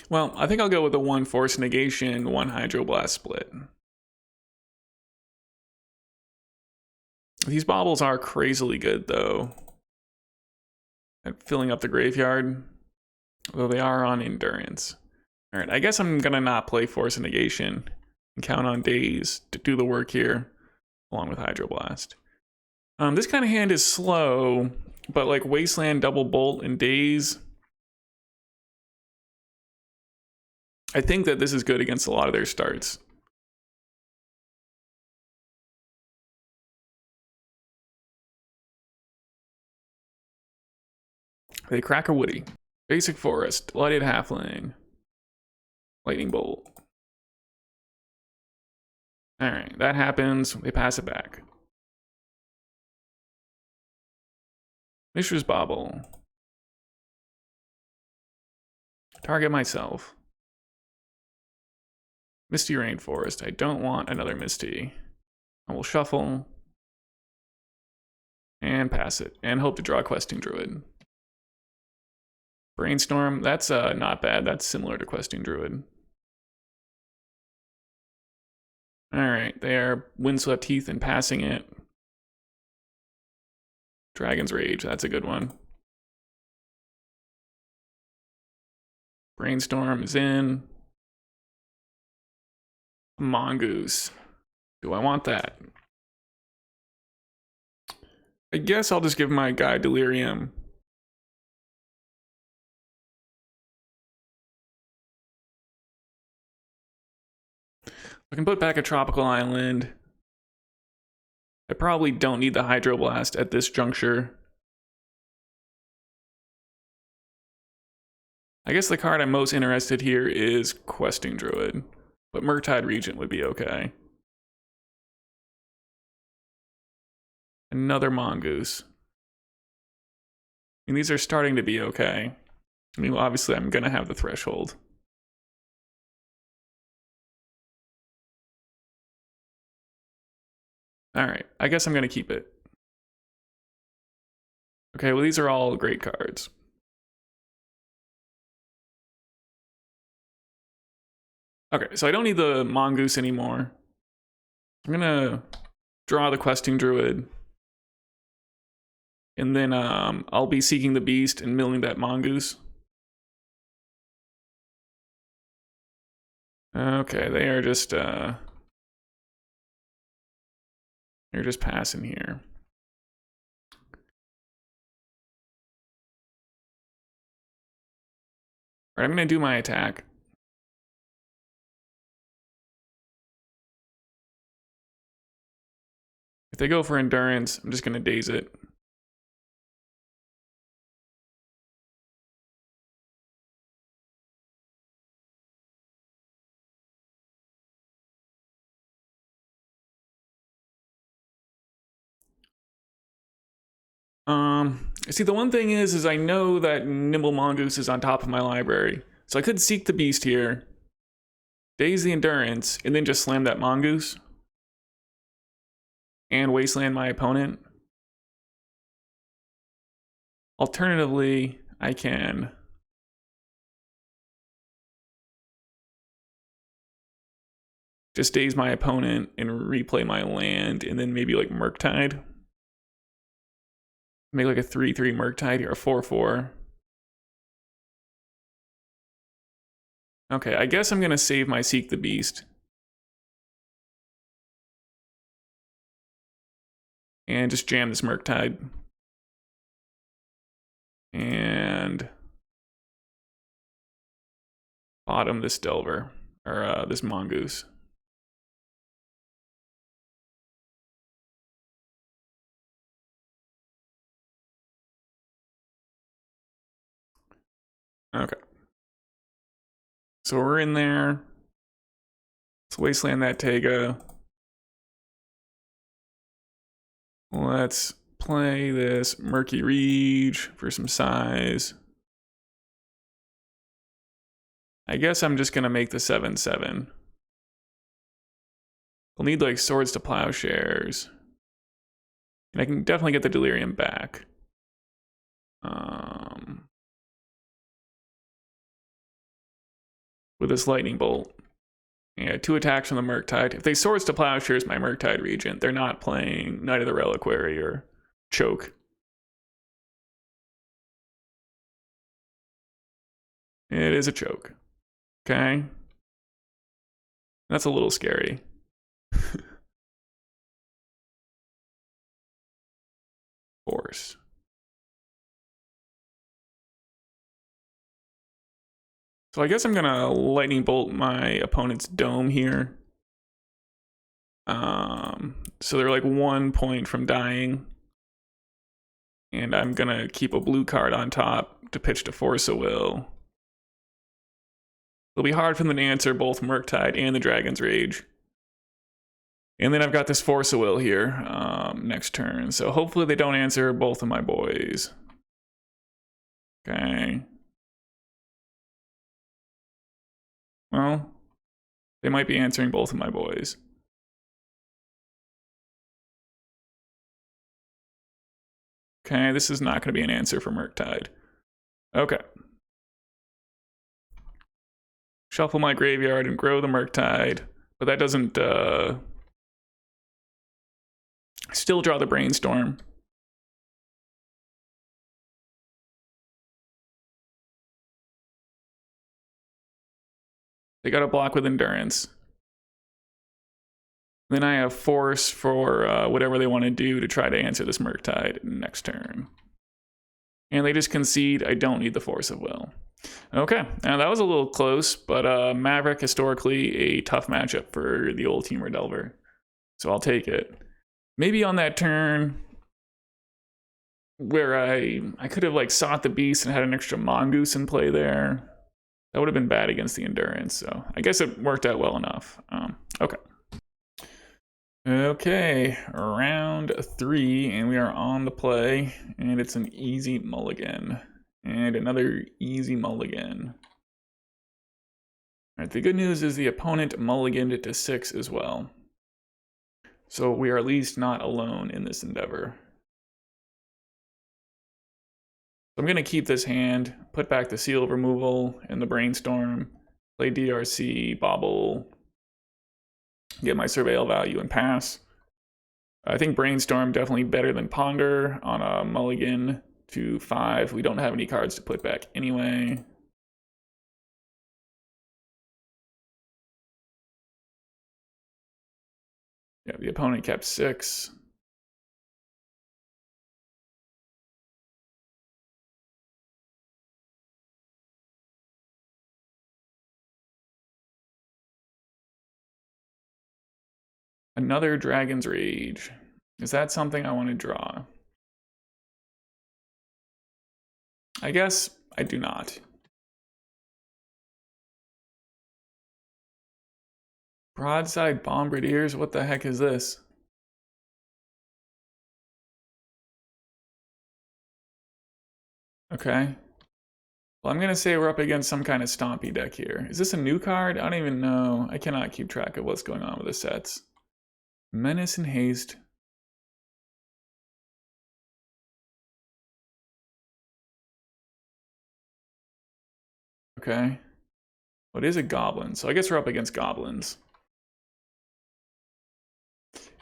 Well, I think I'll go with the 1 Force Negation, 1 Hydroblast split. These Baubles are crazily good, though, at filling up the graveyard, although they are on Endurance. All right, I guess I'm gonna not play Force of Negation and count on Daze to do the work here, along with Hydroblast. This kind of hand is slow, but like Wasteland, Double Bolt, and Daze, I think that this is good against a lot of their starts. They crack a Woody. Basic Forest, Lighted Halfling. Lightning Bolt. Alright, that happens. They pass it back. Mishra's Bauble. Target myself. Misty Rainforest. I don't want another Misty. I will shuffle. And pass it. And hope to draw a Questing Druid. Brainstorm. That's not bad. That's similar to Questing Druid. Alright, they are Windswept Heath and passing it. Dragon's Rage, that's a good one. Brainstorm is in. Mongoose. Do I want that? I guess I'll just give my guy Delirium. I can put back a Tropical Island. I probably don't need the Hydroblast at this juncture. I guess the card I'm most interested here is Questing Druid, but Murktide Regent would be okay. Another Mongoose. I mean, these are starting to be okay. I mean, obviously I'm gonna have the Threshold. Alright, I guess I'm gonna keep it. Okay, well these are all great cards. Okay, so I don't need the Mongoose anymore. I'm gonna draw the Questing Druid. And then I'll be seeking the Beast and milling that Mongoose. Okay, they are just they're just passing here. All right, I'm gonna do my attack. If they go for Endurance, I'm just going to Daze it. See, the one thing is I know that Nimble Mongoose is on top of my library. So I could Seek the Beast here, Daze the Endurance, and then just slam that Mongoose. And Wasteland my opponent. Alternatively, I can just Daze my opponent and replay my land, and then maybe like Murktide. Make like a 3/3 Murktide here, a 4/4. Okay, I guess I'm gonna save my Seek the Beast. And just jam this Murktide. And bottom this Delver, or this Mongoose. Okay. So we're in there. Let's Wasteland that Tega. Let's play this Murky Rege for some size. I guess I'm just gonna make the 7/7. We'll need like Swords to Plowshares. And I can definitely get the Delirium back. With this Lightning Bolt. Yeah, 2 attacks from the Murktide. If they Swords to Plowshares my Murktide Regent, they're not playing Knight of the Reliquary or Choke. It is a choke. Okay. That's a little scary. Force. So I guess I'm gonna Lightning Bolt my opponent's Dome here. So they're like 1 point from dying. And I'm gonna keep a blue card on top to pitch to Force of Will. It'll be hard for them to answer both Murktide and the Dragon's Rage. And then I've got this Force of Will here next turn. So hopefully they don't answer both of my boys. Okay. Well, they might be answering both of my boys. Okay, this is not going to be an answer for Murktide. Okay. Shuffle my graveyard and grow the Murktide, but that doesn't still draw the Brainstorm. They got to block with Endurance. Then I have Force for whatever they want to do to try to answer this Murktide next turn. And they just concede I don't need the Force of Will. Okay, now that was a little close, but Maverick historically a tough matchup for the old Temur Delver. So I'll take it. Maybe on that turn where I could have like sought the Beast and had an extra Mongoose in play there. That would have been bad against the Endurance, so I guess it worked out well enough. Okay. Okay, round 3, and we are on the play, and it's an easy mulligan. And another easy mulligan. All right, the good news is the opponent mulliganed to 6 as well. So we are at least not alone in this endeavor. So I'm going to keep this hand, put back the Seal of Removal and the Brainstorm, play DRC, Bauble, get my Surveil value and pass. I think Brainstorm definitely better than Ponder on a mulligan to 5. We don't have any cards to put back anyway. Yeah, the opponent kept 6. Another Dragon's Rage. Is that something I want to draw? I guess I do not. Broadside Bombardiers? What the heck is this? Okay. Well, I'm gonna say we're up against some kind of stompy deck here. Is this a new card? I don't even know. I cannot keep track of what's going on with the sets. Menace and Haste. Okay. What is a Goblin? So I guess we're up against Goblins.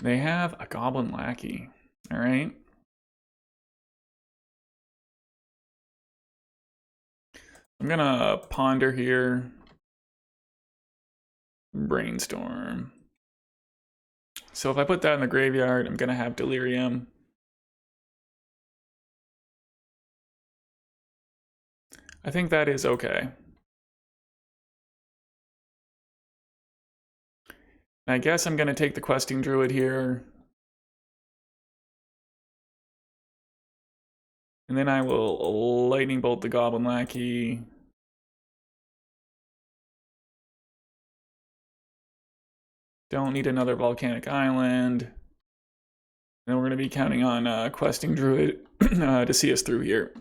They have a Goblin Lackey. All right. I'm gonna ponder here. Brainstorm. So if I put that in the graveyard, I'm gonna have Delirium. I think that is okay. I guess I'm gonna take the Questing Druid here. And then I will Lightning Bolt the Goblin Lackey. Don't need another Volcanic Island. Then we're going to be counting on Questing Druid to see us through here.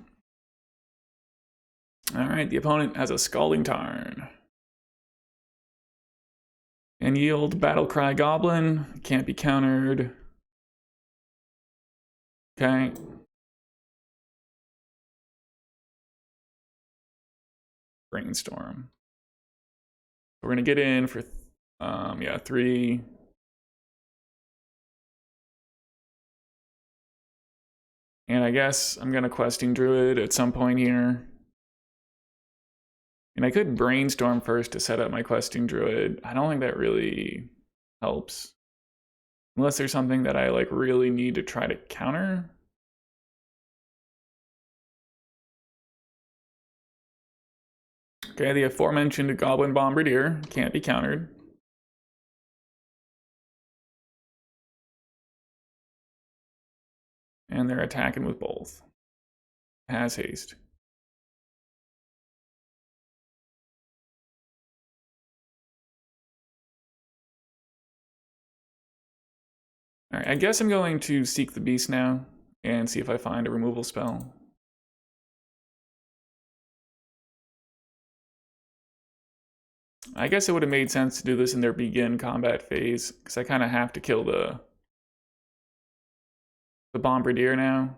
All right, the opponent has a Scalding Tarn. And yield Battlecry Goblin. Can't be countered. Okay. Brainstorm. We're going to get in for, 3. And I guess I'm going to Questing Druid at some point here. And I could Brainstorm first to set up my Questing Druid. I don't think that really helps. Unless there's something that I like really need to try to counter. Okay, the aforementioned Goblin Bombardier can't be countered. And they're attacking with both. Has haste. All right, I guess I'm going to Seek the Beast now and see if I find a removal spell. I guess it would have made sense to do this in their begin combat phase, because I kind of have to kill the Bombardier now.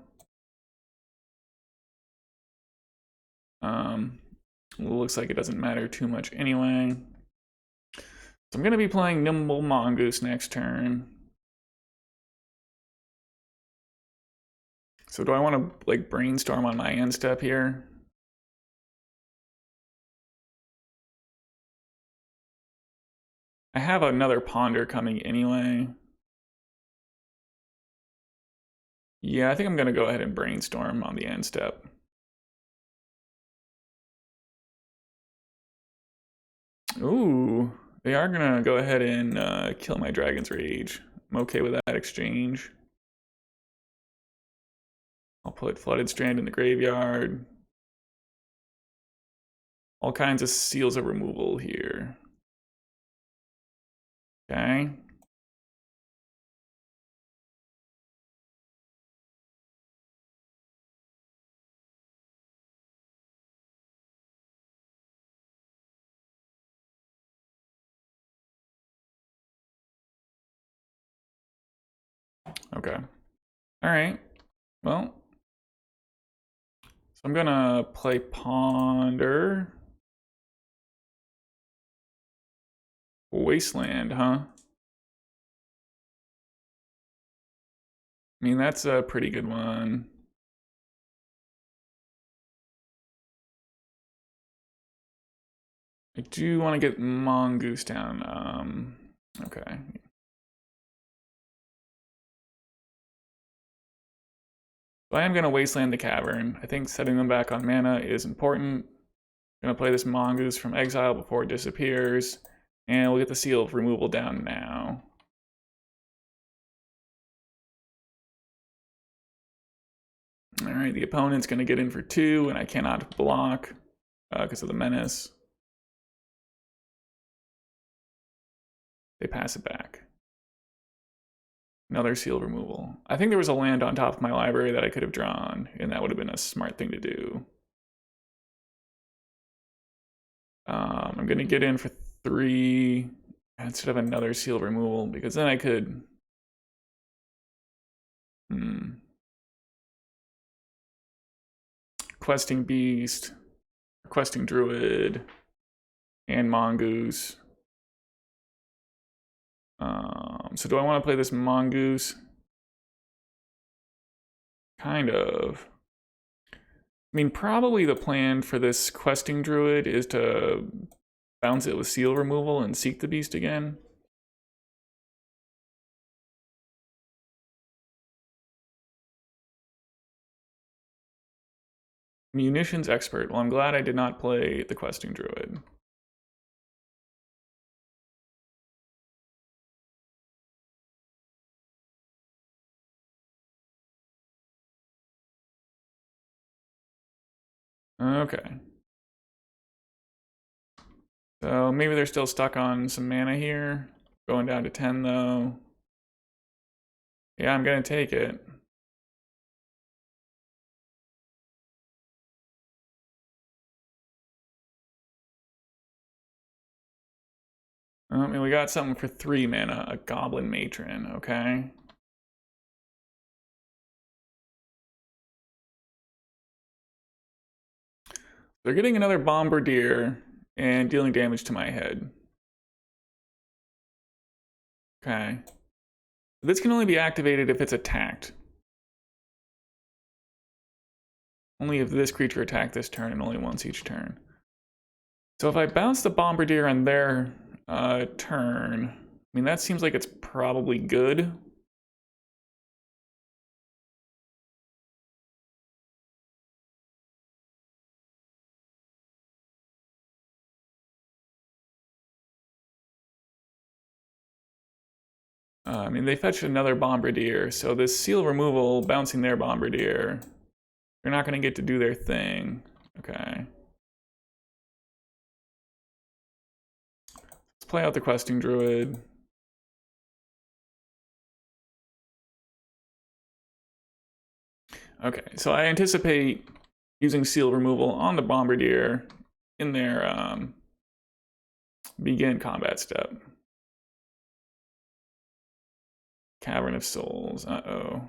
Looks like it doesn't matter too much anyway. So I'm going to be playing Nimble Mongoose next turn. So do I want to like Brainstorm on my end step here? I have another Ponder coming anyway. Yeah, I think I'm going to go ahead and Brainstorm on the end step. Ooh, they are going to go ahead and kill my Dragon's Rage. I'm okay with that exchange. I'll put Flooded Strand in the graveyard. All kinds of seals of removal here. Okay. Okay. All right. Well, so I'm gonna play Ponder. Wasteland, huh? I mean, that's a pretty good one. I do want to get Mongoose down. Okay. So I am going to Wasteland the Cavern. I think setting them back on mana is important. I'm going to play this Mongoose from exile before it disappears. And we'll get the Seal of Removal down now. Alright, the opponent's going to get in for 2, and I cannot block because of the menace. They pass it back. Another seal removal. I think there was a land on top of my library that I could have drawn, and that would have been a smart thing to do. I'm going to get in for 3 instead of another seal removal, because then I could... Questing Beast, Questing Druid, and Mongoose. So do I want to play this Mongoose? Kind of. I mean, probably the plan for this Questing Druid is to bounce it with seal removal and seek the beast again. Munitions Expert. Well, I'm glad I did not play the Questing Druid. Okay. So maybe they're still stuck on some mana here. Going down to 10 though. Yeah, I'm gonna take it. I mean, we got something for 3 mana, a Goblin Matron, okay? They're getting another Bombardier and dealing damage to my head. Okay. This can only be activated if it's attacked. Only if this creature attacked this turn and only once each turn. So if I bounce the Bombardier on their turn, I mean, that seems like it's probably good. I mean, they fetched another Bombardier, so this seal removal, bouncing their Bombardier, they're not going to get to do their thing. Okay. Let's play out the Questing Druid. Okay, so I anticipate using seal removal on the Bombardier in their begin combat step. Cavern of Souls, uh-oh.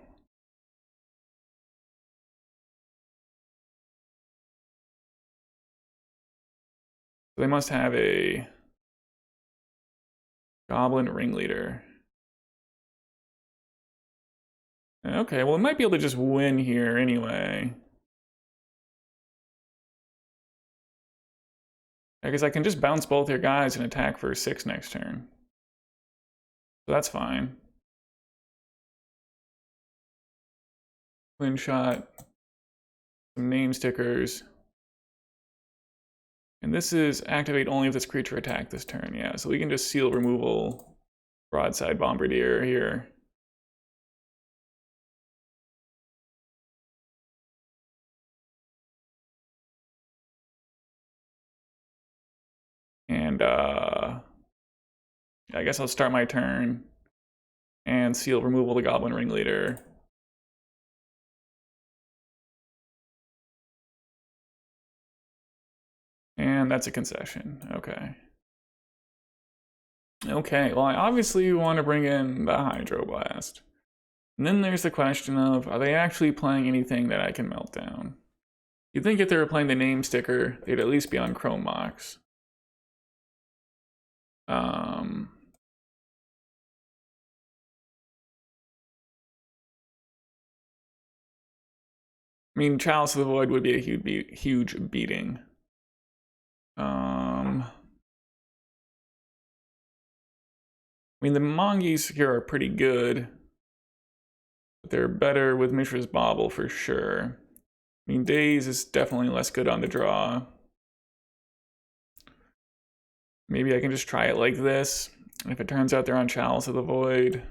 They must have a Goblin Ringleader. Okay, well, it might be able to just win here anyway. I guess I can just bounce both your guys and attack for 6 next turn. So that's fine. Twin shot. Some name stickers. And this is activate only if this creature attacked this turn. Yeah, so we can just seal removal broadside Bombardier here. And I guess I'll start my turn and seal removal the Goblin Ringleader. And that's a concession. Okay. Okay, well, I obviously want to bring in the Hydroblast. And then there's the question of, are they actually playing anything that I can melt down? You'd think if they were playing the name sticker, they'd at least be on Chrome Mox. I mean, Chalice of the Void would be a huge beating. I mean, the Mongoose here are pretty good, but they're better with Mishra's Bauble for sure. I mean, Daze is definitely less good on the draw. Maybe I can just try it like this. If it turns out they're on Chalice of the Void,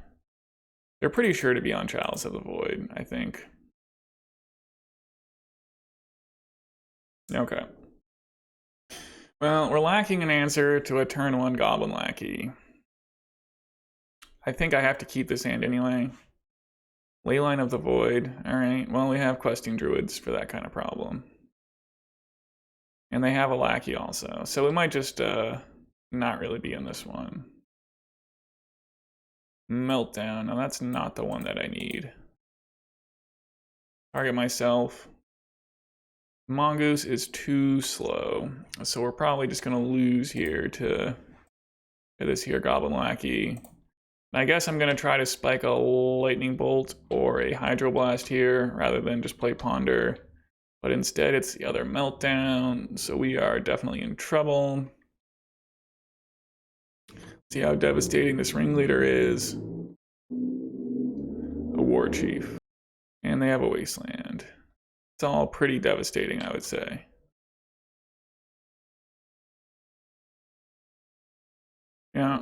they're pretty sure to be on Chalice of the Void, I think. Okay. Well, we're lacking an answer to a turn 1 Goblin Lackey. I think I have to keep this hand anyway. Leyline of the Void. Alright, well, we have Questing Druids for that kind of problem. And they have a Lackey also, so we might just not really be in this one. Meltdown. Now that's not the one that I need. Target myself. Mongoose is too slow, so we're probably just gonna lose here to this here Goblin Lackey. I guess I'm gonna try to spike a Lightning Bolt or a Hydroblast here rather than just play Ponder. But instead it's the other Meltdown, so we are definitely in trouble. See how devastating this ringleader is. A War Chief. And they have a Wasteland. It's all pretty devastating, I would say. Yeah.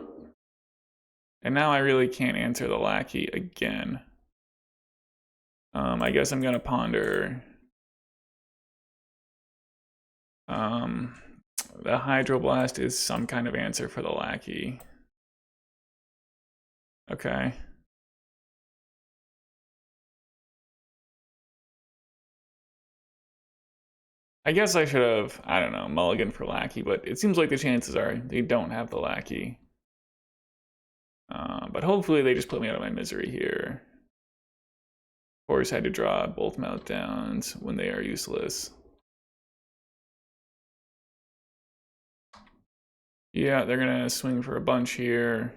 And now I really can't answer the Lackey again. I guess I'm gonna Ponder. The Hydroblast is some kind of answer for the Lackey. Okay. I guess I should have, I don't know, mulligan for Lackey, but it seems like the chances are they don't have the Lackey. But hopefully they just put me out of my misery here. Of course, I had to draw both Meltdowns when they are useless. Yeah, they're gonna swing for a bunch here.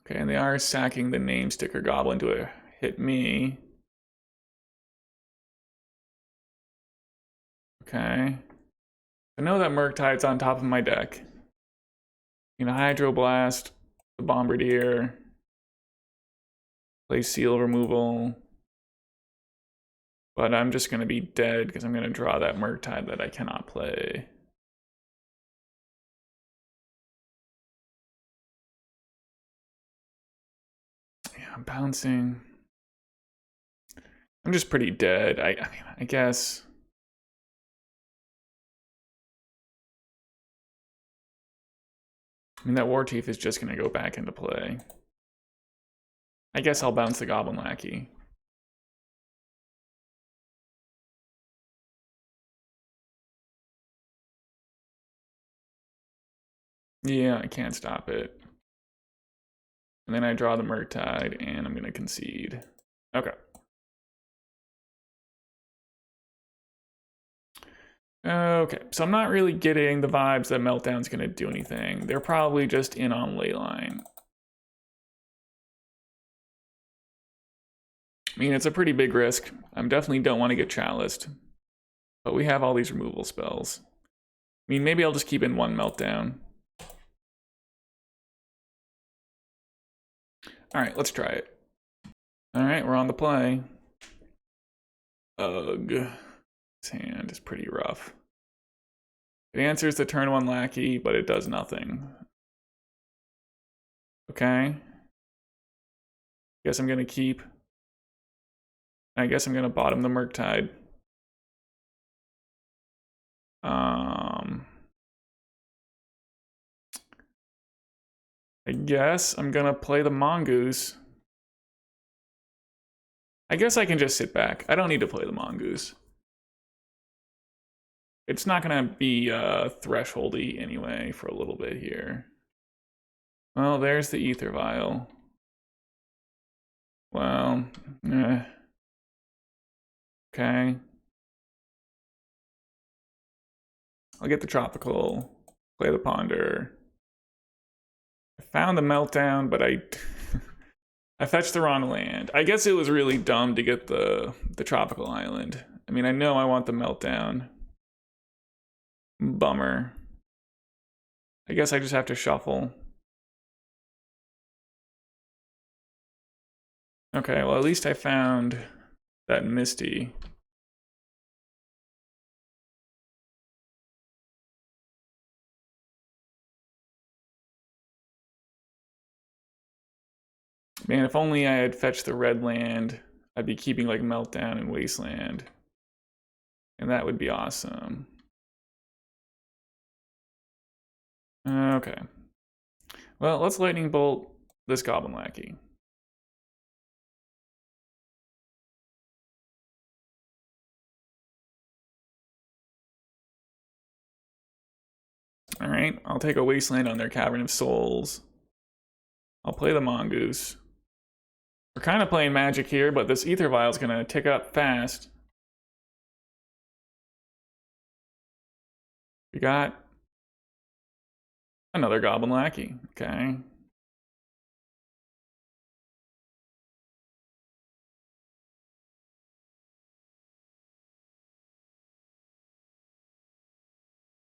Okay, and they are sacking the name sticker goblin to hit me. Okay. I know that Murktide's on top of my deck. You know, Hydroblast, the Bombardier, play seal removal. But I'm just going to be dead because I'm going to draw that Murktide that I cannot play. Yeah, I'm bouncing. I'm just pretty dead. I mean, I guess. I mean, that War Chief is just going to go back into play. I guess I'll bounce the Goblin Lackey. Yeah, I can't stop it. And then I draw the Murktide, and I'm going to concede. Okay. Okay, so I'm not really getting the vibes that Meltdown's going to do anything. They're probably just in on Leyline. I mean, it's a pretty big risk. I definitely don't want to get chaliced. But we have all these removal spells. I mean, maybe I'll just keep in one Meltdown. Alright, let's try it. Alright, we're on the play. Ugh. This hand is pretty rough. It answers the turn 1 Lackey, but it does nothing. Okay. Guess I'm gonna keep. I guess I'm gonna bottom the Murktide. I guess I'm gonna play the Mongoose. I guess I can just sit back. I don't need to play the Mongoose. It's not gonna be thresholdy anyway for a little bit here. Well, there's the Ether Vial. Well, okay. I'll get the Tropical, play the Ponder. I found the Meltdown, but I I fetched the wrong land. I guess it was really dumb to get the Tropical Island. I mean, I know I want the Meltdown. Bummer. I guess I just have to shuffle. Okay, well, at least I found that Misty. Man, if only I had fetched the red land, I'd be keeping like Meltdown and Wasteland. And that would be awesome. Okay. Well, let's Lightning Bolt this Goblin Lackey. Alright, I'll take a Wasteland on their Cavern of Souls. I'll play the Mongoose. We're kind of playing Magic here, but this Ether Vial is going to tick up fast. We got another Goblin Lackey. Okay.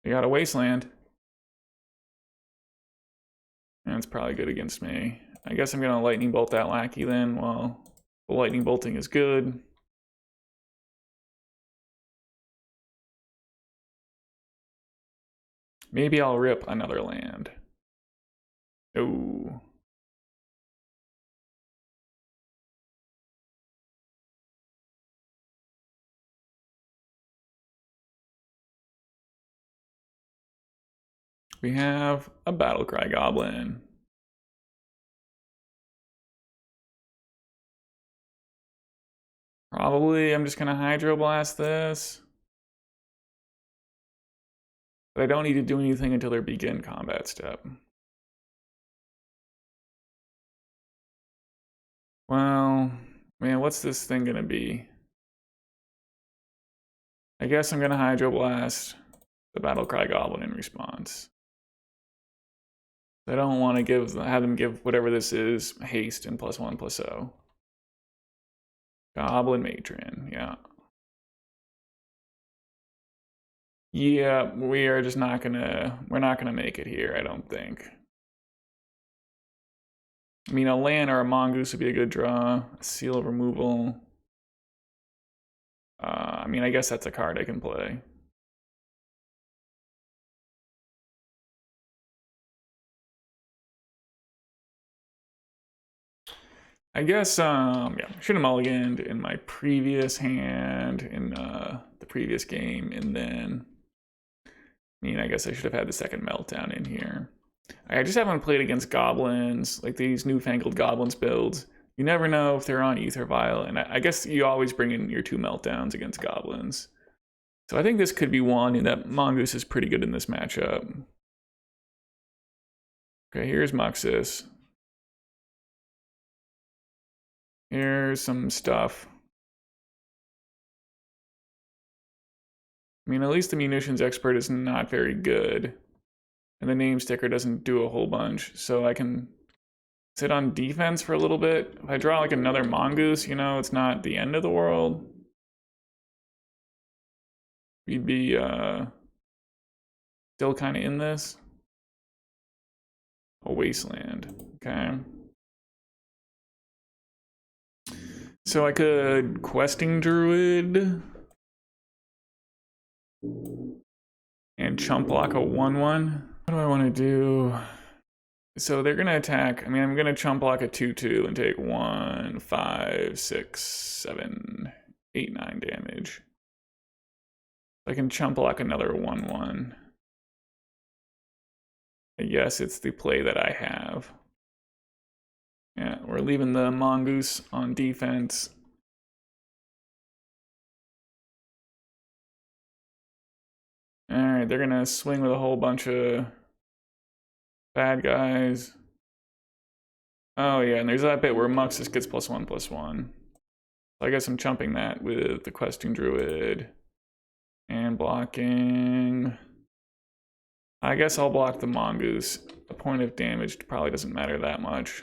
We got a Wasteland. That's probably good against me. I guess I'm going to Lightning Bolt that Lackey then. Well, the Lightning Bolting is good. Maybe I'll rip another land. Oh. We have a Battlecry Goblin. Probably I'm just gonna Hydroblast this. But I don't need to do anything until their begin combat step. Well, man, what's this thing gonna be? I guess I'm gonna Hydroblast the Battlecry Goblin in response. I don't want to have them give whatever this is haste and +1/+0. Goblin Matron, yeah. Yeah, we're not gonna make it here, I don't think. I mean, a land or a Mongoose would be a good draw. A Seal of Removal. I mean, I guess that's a card I can play. I guess, yeah, should have mulliganed in my previous hand in the previous game, and then, I mean, I guess I should have had the second Meltdown in here. I just haven't played against Goblins, like these newfangled Goblins builds. You never know if they're on Ether Vial, and I guess you always bring in your 2 Meltdowns against Goblins. So I think this could be one, and that Mongoose is pretty good in this matchup. Okay, here's Muxus. Here's some stuff. I mean, at least the Munitions Expert is not very good. And the name sticker doesn't do a whole bunch, so I can sit on defense for a little bit. If I draw like another Mongoose, you know, it's not the end of the world. We'd be still kind of in this. A Wasteland, okay. So I could Questing Druid and chump block a 1/1. What do I want to do? So they're gonna attack. I mean, I'm gonna chump block a 2/2 and take 1, 5, 6, 7, 8, 9 damage. I can chump block another 1/1. I guess it's the play that I have. Yeah, we're leaving the Mongoose on defense. Alright, they're gonna swing with a whole bunch of bad guys. Oh yeah, and there's that bit where Muxus gets +1/+1. So I guess I'm chumping that with the Questing Druid. And blocking. I guess I'll block the Mongoose. The point of damage probably doesn't matter that much.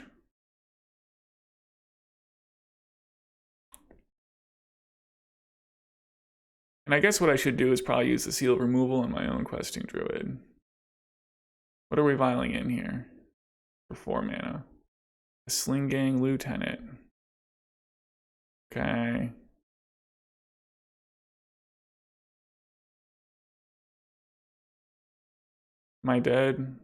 And I guess what I should do is probably use the Seal of Removal on my own Questing Druid. What are we vialing in here? For 4 mana. A Sling Gang Lieutenant. Okay. Am I dead?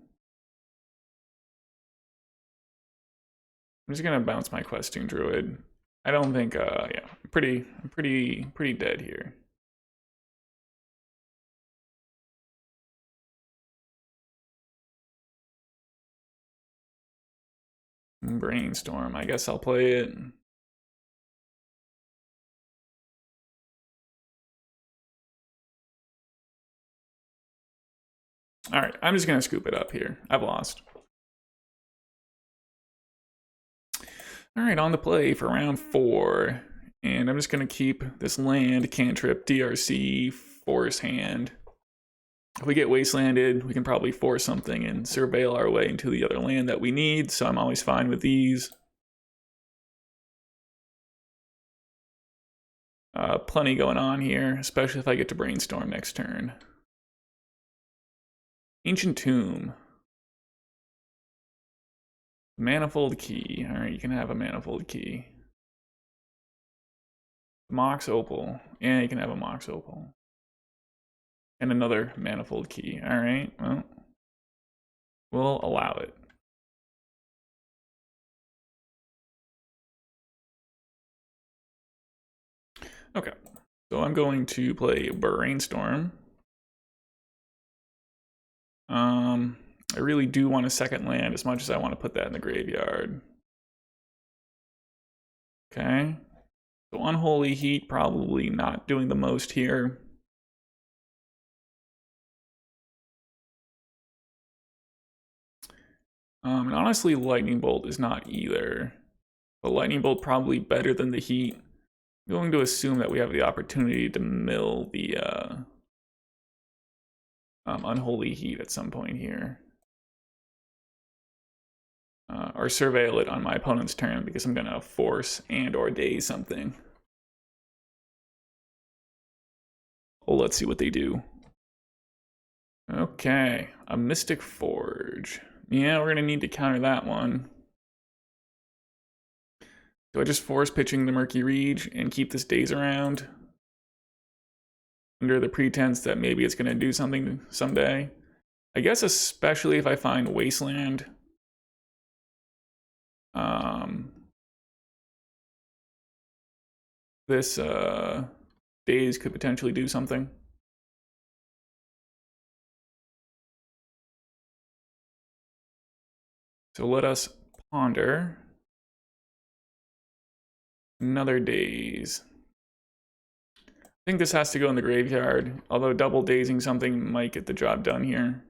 I'm just gonna bounce my Questing Druid. I don't think, yeah, I'm pretty dead here. Brainstorm, I guess I'll play it. All right, I'm just gonna scoop it up here. I've lost. All right, on the play for round 4. And I'm just gonna keep this land, cantrip, DRC, force hand. If we get wastelanded, we can probably force something and surveil our way into the other land that we need, so I'm always fine with these. Plenty going on here, especially if I get to Brainstorm next turn. Ancient Tomb. Manifold Key. Alright, you can have a Manifold Key. Mox Opal. Yeah, you can have a Mox Opal. And another Manifold Key. Alright, well, we'll allow it. Okay, so I'm going to play Brainstorm. I really do want a second land as much as I want to put that in the graveyard. Okay, so Unholy Heat probably not doing the most here. And honestly, Lightning Bolt is not either. But Lightning Bolt probably better than the Heat. I'm going to assume that we have the opportunity to mill the Unholy Heat at some point here. Or surveil it on my opponent's turn because I'm gonna force and or daze something. Well, let's see what they do. Okay, a Mystic Forge. Yeah, we're gonna need to counter that one. Do I just force pitching the Murky Rege and keep this Daze around? Under the pretense that maybe it's gonna do something someday? I guess especially if I find Wasteland. This Daze could potentially do something. So let us ponder. Another Daze. I think this has to go in the graveyard, although double dazing something might get the job done here.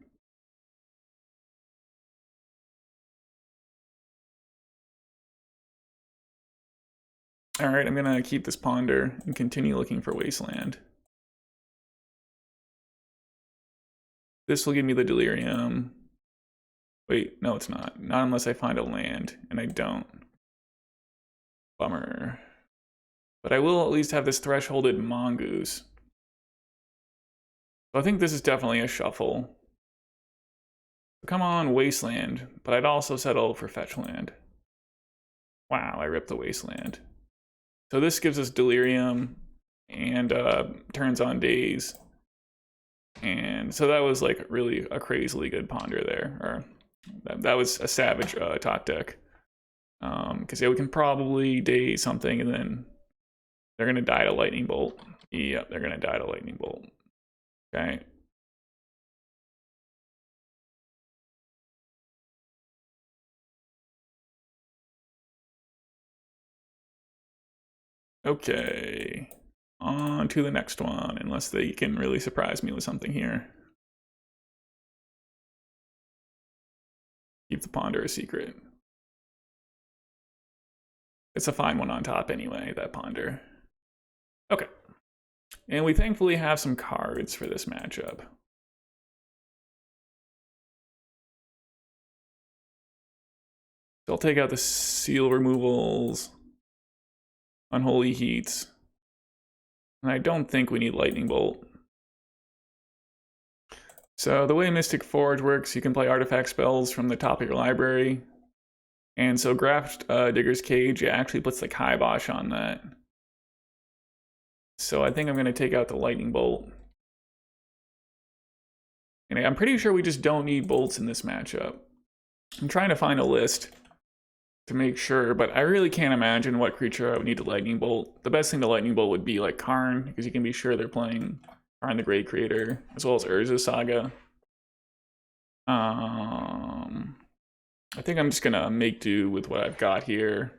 Alright, I'm gonna keep this ponder and continue looking for Wasteland. This will give me the Delirium. Wait, no it's not. Not unless I find a land, and I don't. Bummer. But I will at least have this thresholded Mongoose. So I think this is definitely a shuffle. Come on, Wasteland, but I'd also settle for Fetchland. Wow, I ripped the Wasteland. So this gives us Delirium and turns on Daze. And so that was like really a crazily good ponder there. Or that was a savage top deck. Because yeah, we can probably Daze something and then they're going to die to Lightning Bolt. Yep, they're going to die to Lightning Bolt. Okay. Okay. On to the next one, unless they can really surprise me with something here. Keep the ponder a secret. It's a fine one on top anyway, that ponder. Okay. And we thankfully have some cards for this matchup. So I'll take out the seal removals, Unholy Heats, and I don't think we need Lightning Bolt. So the way Mystic Forge works, you can play artifact spells from the top of your library. And so Grafdigger's Cage actually puts the kibosh on that. So I think I'm going to take out the Lightning Bolt. And I'm pretty sure we just don't need bolts in this matchup. I'm trying to find a list to make sure, but I really can't imagine what creature I would need to Lightning Bolt. The best thing to Lightning Bolt would be like Karn, because you can be sure they're playing Karn the Great Creator, as well as Urza Saga. I think I'm just gonna make do with what I've got here.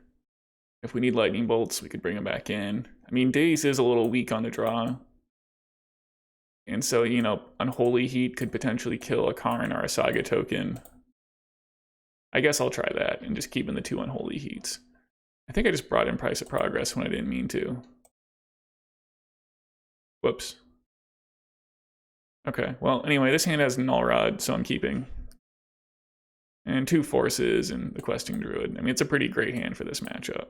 If we need Lightning Bolts, we could bring them back in. I mean, Daze is a little weak on the draw. And so, you know, Unholy Heat could potentially kill a Karn or a Saga token. I guess I'll try that and just keep in the 2 Unholy Heats. I think I just brought in Price of Progress when I didn't mean to. Whoops. Okay, well, anyway, this hand has Null Rod, so I'm keeping. And 2 Forces and the Questing Druid. I mean, it's a pretty great hand for this matchup.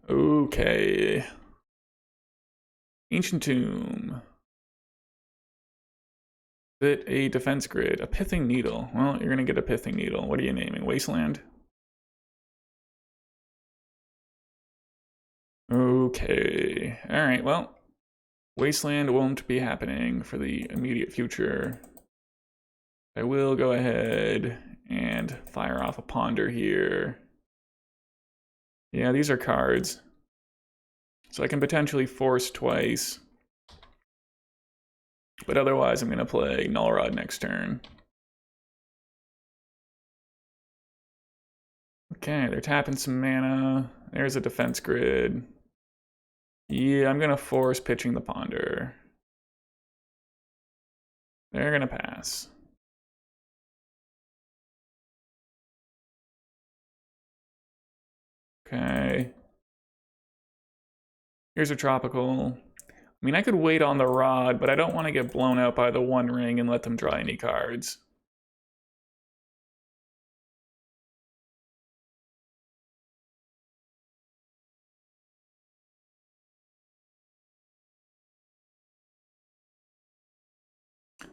Okay. Ancient Tomb. Is it a defense grid? A Pithing Needle. Well, you're gonna get a Pithing Needle. What are you naming? Wasteland? Okay. Alright, well. Wasteland won't be happening for the immediate future. I will go ahead and fire off a Ponder here. Yeah, these are cards. So I can potentially force twice. But otherwise, I'm going to play Null Rod next turn. Okay, they're tapping some mana. There's a defense grid. Yeah, I'm going to force pitching the Ponder. They're going to pass. Okay. Here's a Tropical. I mean, I could wait on the Rod, but I don't want to get blown out by the One Ring and let them draw any cards.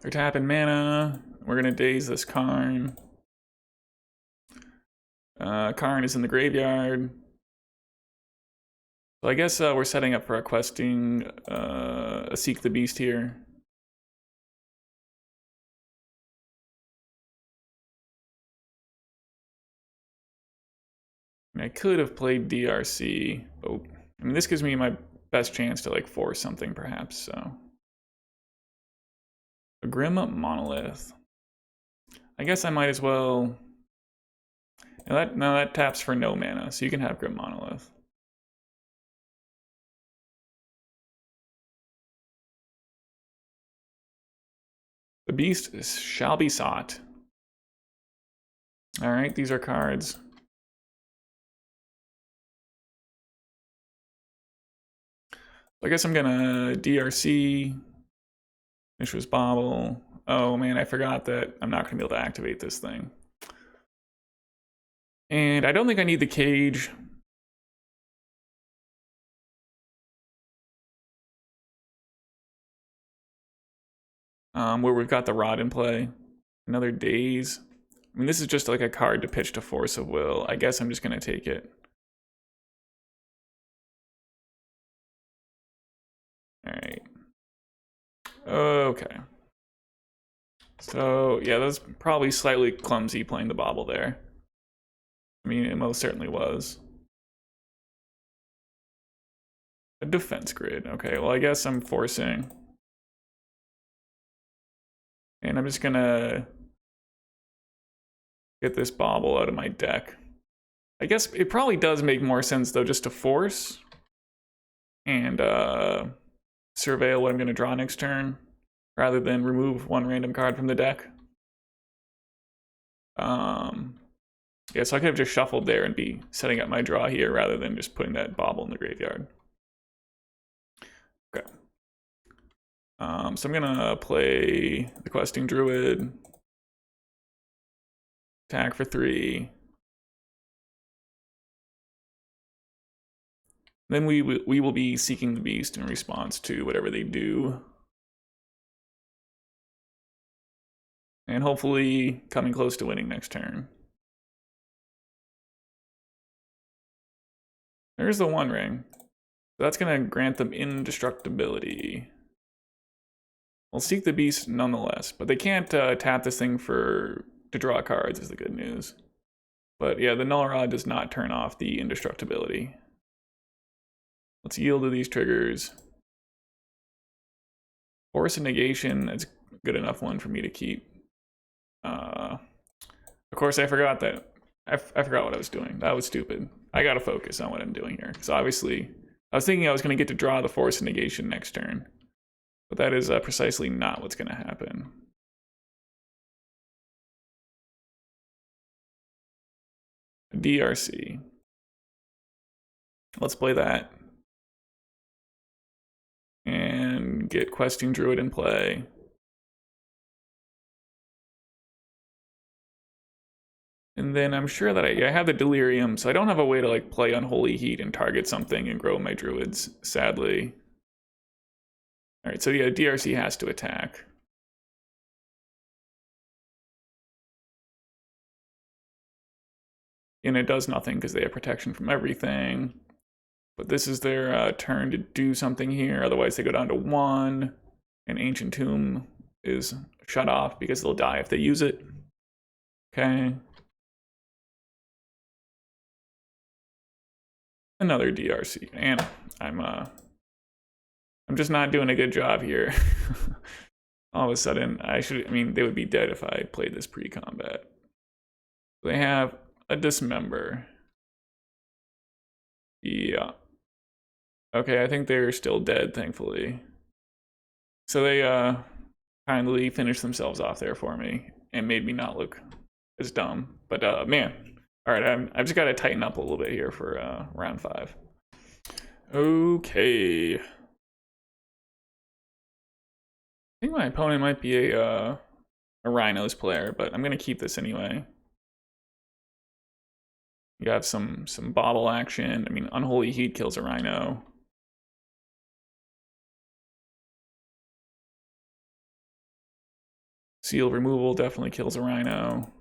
They're tapping mana. We're going to Daze this Karn. Karn is in the graveyard. So I guess we're setting up for a questing, a Seek the Beast here. I mean, I could have played DRC. Oh, I mean, this gives me my best chance to like force something perhaps, so. A Grim Monolith. I guess I might as well. No, that taps for no mana, so you can have Grim Monolith. The Beast shall be sought. All right, these are cards. I guess I'm gonna DRC. Mishra's Bauble. Oh man, I forgot that I'm not gonna be able to activate this thing. And I don't think I need the cage. Where we've got the Rod in play. Another Daze. I mean, this is just like a card to pitch to Force of Will. I guess I'm just gonna take it. All right. Okay. So yeah, that was probably slightly clumsy playing the Bauble there. I mean, it most certainly was. A defense grid. Okay, well I guess I'm forcing. And I'm just gonna get this Bauble out of my deck. I guess it probably does make more sense though just to force and surveil what I'm gonna draw next turn, rather than remove one random card from the deck. Yeah, so I could have just shuffled there and be setting up my draw here rather than just putting that Bauble in the graveyard. Okay. So I'm gonna play the Questing Druid. Attack for 3. Then we will be seeking the Beast in response to whatever they do. And hopefully coming close to winning next turn. There's the One Ring. That's going to grant them indestructibility. We'll seek the Beast nonetheless, but they can't tap this thing for to draw cards is the good news. But yeah, the Null Rod does not turn off the indestructibility. Let's yield to these triggers. Force of Negation is a good enough one for me to keep. Of course, I forgot that. I forgot what I was doing. That was stupid. I gotta focus on what I'm doing here. Because obviously, I was thinking I was gonna get to draw the Force of Negation next turn. But that is precisely not what's gonna happen. DRC. Let's play that. And get Questing Druid in play. And then I'm sure that I have the Delirium, so I don't have a way to like play Unholy Heat and target something and grow my Druids, sadly. All right, so yeah, DRC has to attack. And it does nothing because they have protection from everything. But this is their turn to do something here, otherwise they go down to 1. And Ancient Tomb is shut off because they'll die if they use it. Okay. Another DRC, and I'm just not doing a good job here. All of a sudden, I mean, they would be dead if I played this pre-combat. They have a Dismember. Yeah. Okay, I think they're still dead, thankfully. So they kindly finished themselves off there for me and made me not look as dumb. But man. All right, I've just got to tighten up a little bit here for round 5. Okay. I think my opponent might be a Rhinos player, but I'm gonna keep this anyway. You have some Bauble action. I mean, Unholy Heat kills a Rhino. Seal removal definitely kills a Rhino.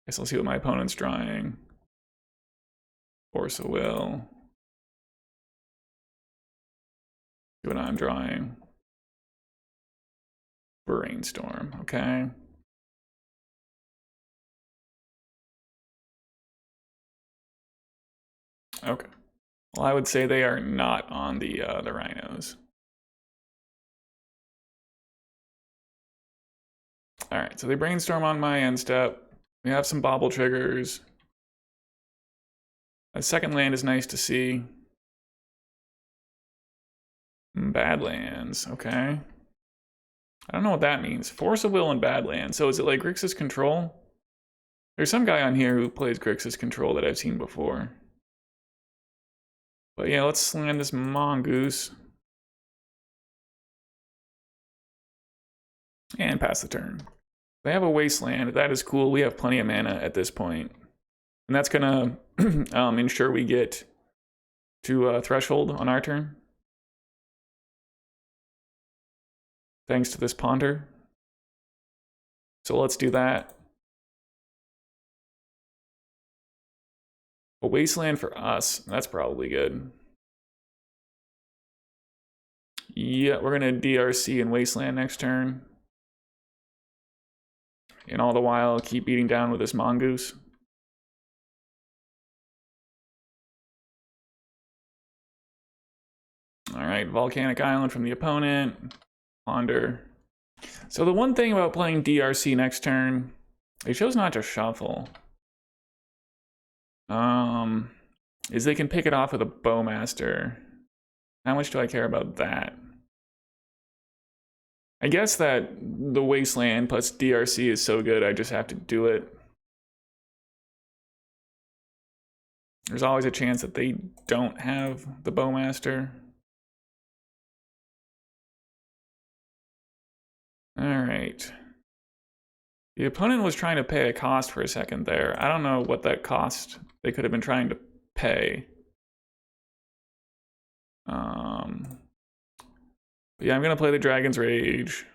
Guess I'll see what my opponent's drawing. Force of Will. See what I'm drawing. Brainstorm, okay. Okay. Well, I would say they are not on the Rhinos. All right, so they Brainstorm on my end step. We have some Bauble triggers. A second land is nice to see. Badlands, okay. I don't know what that means. Force of Will and Badlands. So is it like Grixis Control? There's some guy on here who plays Grixis Control that I've seen before. But yeah, let's slam this Mongoose. And pass the turn. They have a Wasteland. That is cool. We have plenty of mana at this point. And that's gonna ensure we get to Threshold on our turn. Thanks to this Ponder. So let's do that. A Wasteland for us. That's probably good. Yeah, we're gonna DRC and Wasteland next turn. And all the while, keep beating down with this Mongoose. All right, Volcanic Island from the opponent. Ponder. So the one thing about playing DRC next turn, they chose not to shuffle. Is they can pick it off with a Bowmaster. How much do I care about that? I guess that the Wasteland plus DRC is so good, I just have to do it. There's always a chance that they don't have the Bowmaster. All right. The opponent was trying to pay a cost for a second there. I don't know what that cost they could have been trying to pay. But yeah, I'm gonna play the Dragon's Rage.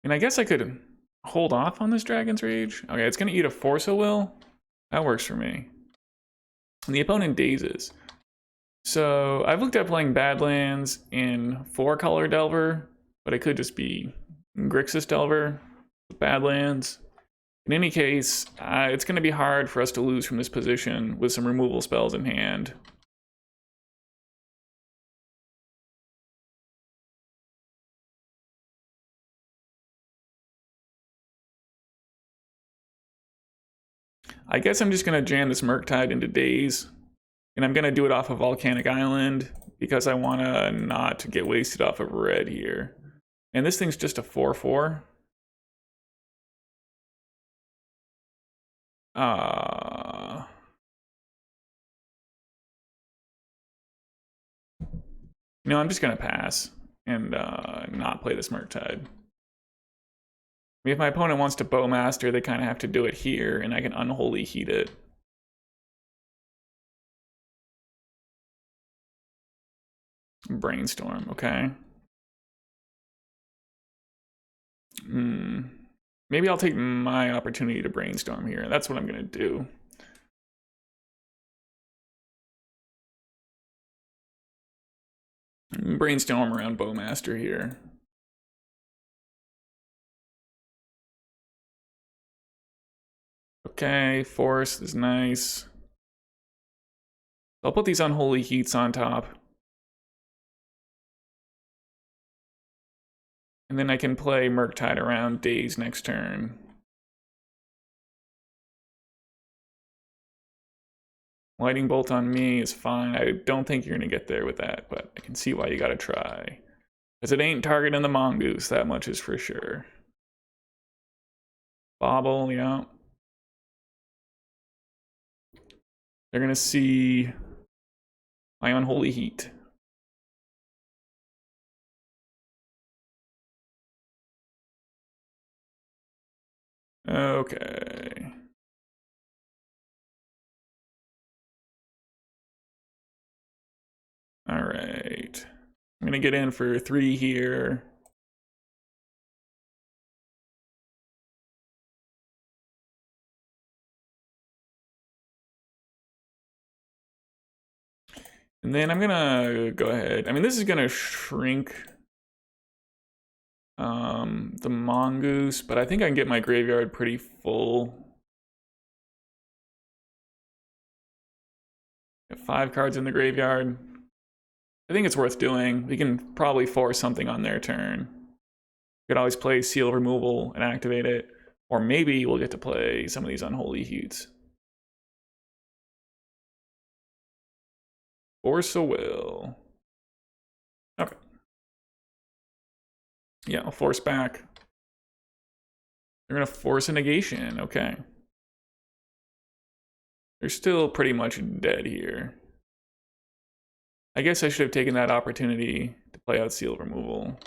And I guess I could hold off on this Dragon's Rage. Okay, it's gonna eat a Force of Will. That works for me. And the opponent dazes. So I've looked at playing Badlands in 4-color Delver, but it could just be Grixis Delver, Badlands. In any case, it's going to be hard for us to lose from this position with some removal spells in hand. I guess I'm just going to jam this Murktide into Daze, and I'm going to do it off of Volcanic Island because I want to not get wasted off of red here. And this thing's just a 4/4. No, I'm just going to pass and not play this Murktide. I mean, if my opponent wants to Bowmaster, they kind of have to do it here, and I can Unholy Heat it. Brainstorm, okay. Maybe I'll take my opportunity to Brainstorm here. That's what I'm going to do. Brainstorm around Bowmaster here. Okay, Force is nice. I'll put these Unholy Heats on top. And then I can play Murktide around Daze next turn. Lightning Bolt on me is fine. I don't think you're going to get there with that, but I can see why you got to try. Because it ain't targeting the Mongoose, that much is for sure. Bauble, yeah. They're going to see my Unholy Heat. Okay. All right. I'm going to get in for 3 here. And then I'm going to go ahead. I mean, this is going to shrink the Mongoose, but I think I can get my graveyard pretty full. Got 5 cards in the graveyard. I think it's worth doing. We can probably force something on their turn. We could always play Seal Removal and activate it. Or maybe we'll get to play some of these Unholy Heats. Force a Will. Okay. Yeah, I'll force back. They're going to force a negation. Okay. They're still pretty much dead here. I guess I should have taken that opportunity to play out Seal Removal.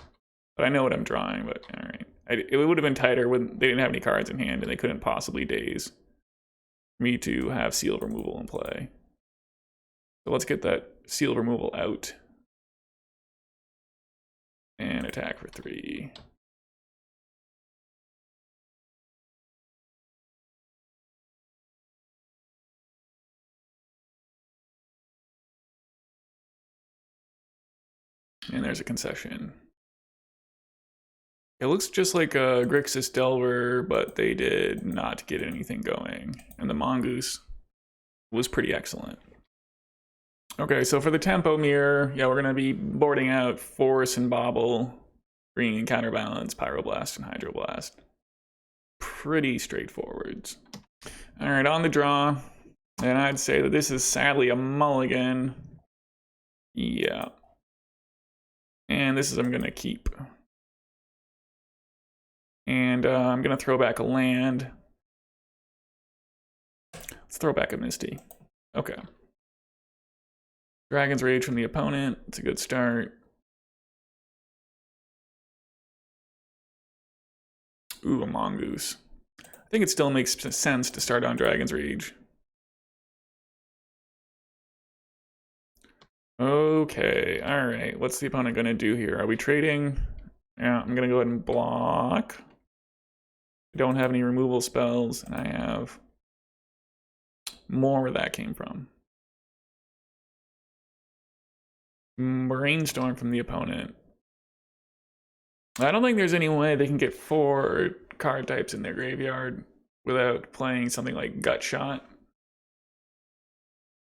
But I know what I'm drawing, but alright. It would have been tighter when they didn't have any cards in hand and they couldn't possibly Daze me to have Seal Removal in play. So let's get that Seal Removal out. And attack for 3. And there's a concession. It looks just like a Grixis Delver, but they did not get anything going. And the Mongoose was pretty excellent. Okay, so for the tempo mirror, yeah, we're going to be boarding out Force and Bauble, bringing in Counterbalance, Pyroblast, and Hydroblast. Pretty straightforward. All right, on the draw. And I'd say that this is sadly a mulligan. Yeah. And this is I'm going to keep. And I'm going to throw back a land. Let's throw back a Misty. Okay. Dragon's Rage from the opponent. It's a good start. Ooh, a Mongoose. I think it still makes sense to start on Dragon's Rage. Okay, all right. What's the opponent going to do here? Are we trading? Yeah, I'm going to go ahead and block. I don't have any removal spells, and I have more where that came from. Brainstorm from the opponent. I don't think there's any way they can get 4 card types in their graveyard without playing something like Gut Shot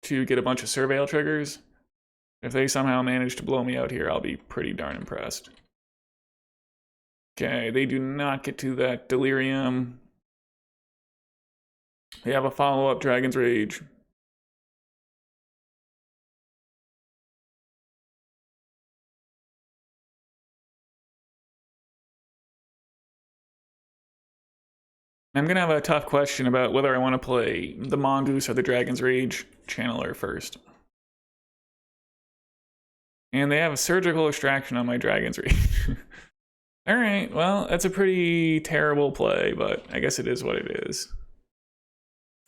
to get a bunch of Surveil triggers. If they somehow manage to blow me out here, I'll be pretty darn impressed. Okay, they do not get to that Delirium. They have a follow-up Dragon's Rage. I'm gonna have a tough question about whether I want to play the Mongoose or the Dragon's Rage Channeler first. And they have a Surgical Extraction on my Dragon's Rage. Alright, well, that's a pretty terrible play, but I guess it is what it is.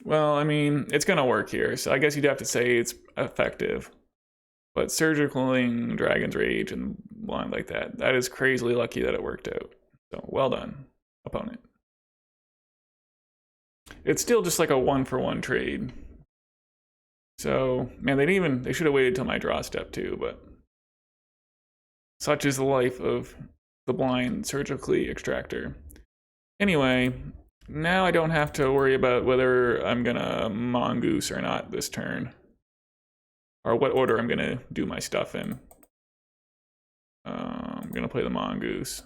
Well, I mean, it's gonna work here, so I guess you'd have to say it's effective. But Surgicaling Dragon's Rage and blind like that is crazily lucky that it worked out. So, well done, opponent. It's still just like a 1-for-1 trade. So, man, they should have waited till my draw step too, but such is the life of the blind surgically extractor. Anyway, now I don't have to worry about whether I'm gonna Mongoose or not this turn, or what order I'm gonna do my stuff in. I'm gonna play the Mongoose.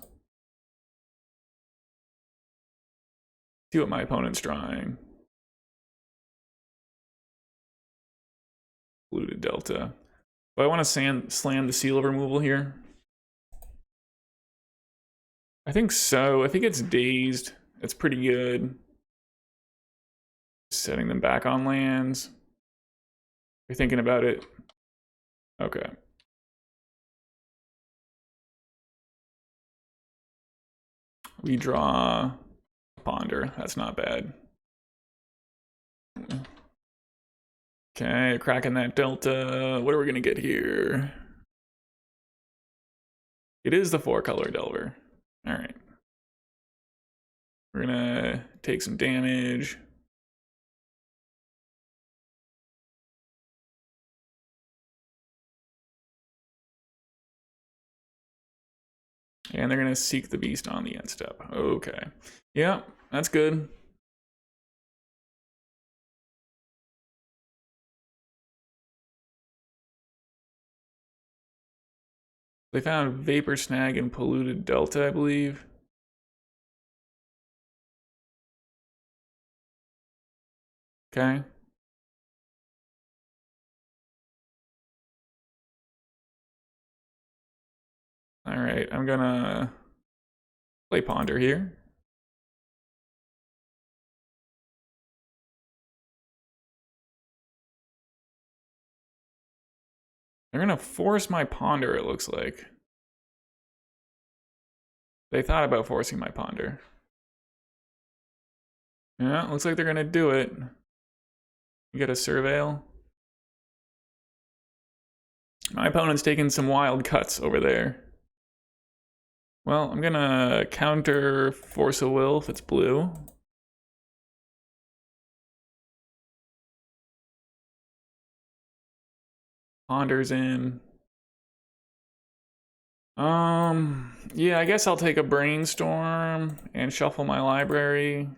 See what my opponent's drawing. Polluted Delta. Do I want to slam the seal of removal here? I think so. I think it's Dazed. It's pretty good. Setting them back on lands. You're thinking about it. Okay. We draw Ponder. That's not bad. Okay, cracking that Delta. What are we gonna get here? It is the 4-color Delver. All right. We're gonna take some damage. And they're gonna Seek the Beast on the end step. Okay. Yeah, that's good. They found Vapor Snag and Polluted Delta, I believe. Okay. All right, I'm gonna play Ponder here. They're gonna force my Ponder, it looks like. They thought about forcing my Ponder. Yeah, looks like they're gonna do it. You get a Surveil. My opponent's taking some wild cuts over there. Well, I'm gonna counter Force of Will if it's blue. Ponder's in. Yeah, I guess I'll take a Brainstorm and shuffle my library.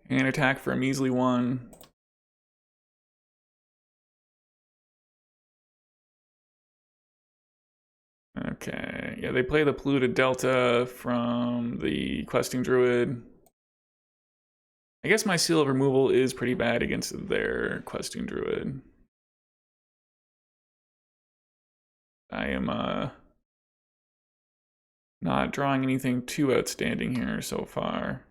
And attack for a measly 1. Okay, yeah, they play the Polluted Delta from the Questing Druid. I guess my Seal of Removal is pretty bad against their Questing Druid. I am not drawing anything too outstanding here so far.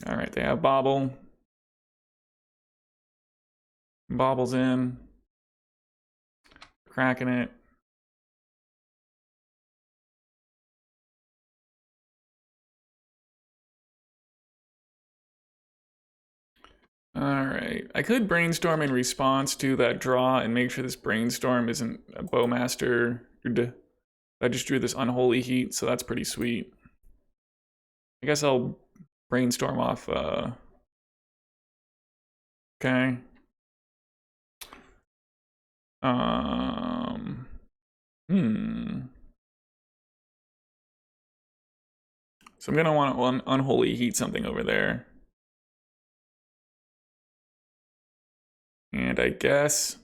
All right, they have Bauble. Bauble's in. Cracking it. Alright, I could Brainstorm in response to that draw and make sure this Brainstorm isn't a Bowmaster. I just drew this Unholy Heat, so that's pretty sweet. I guess I'll Brainstorm off, okay. So I'm gonna want to Unholy Heat something over there. And I guess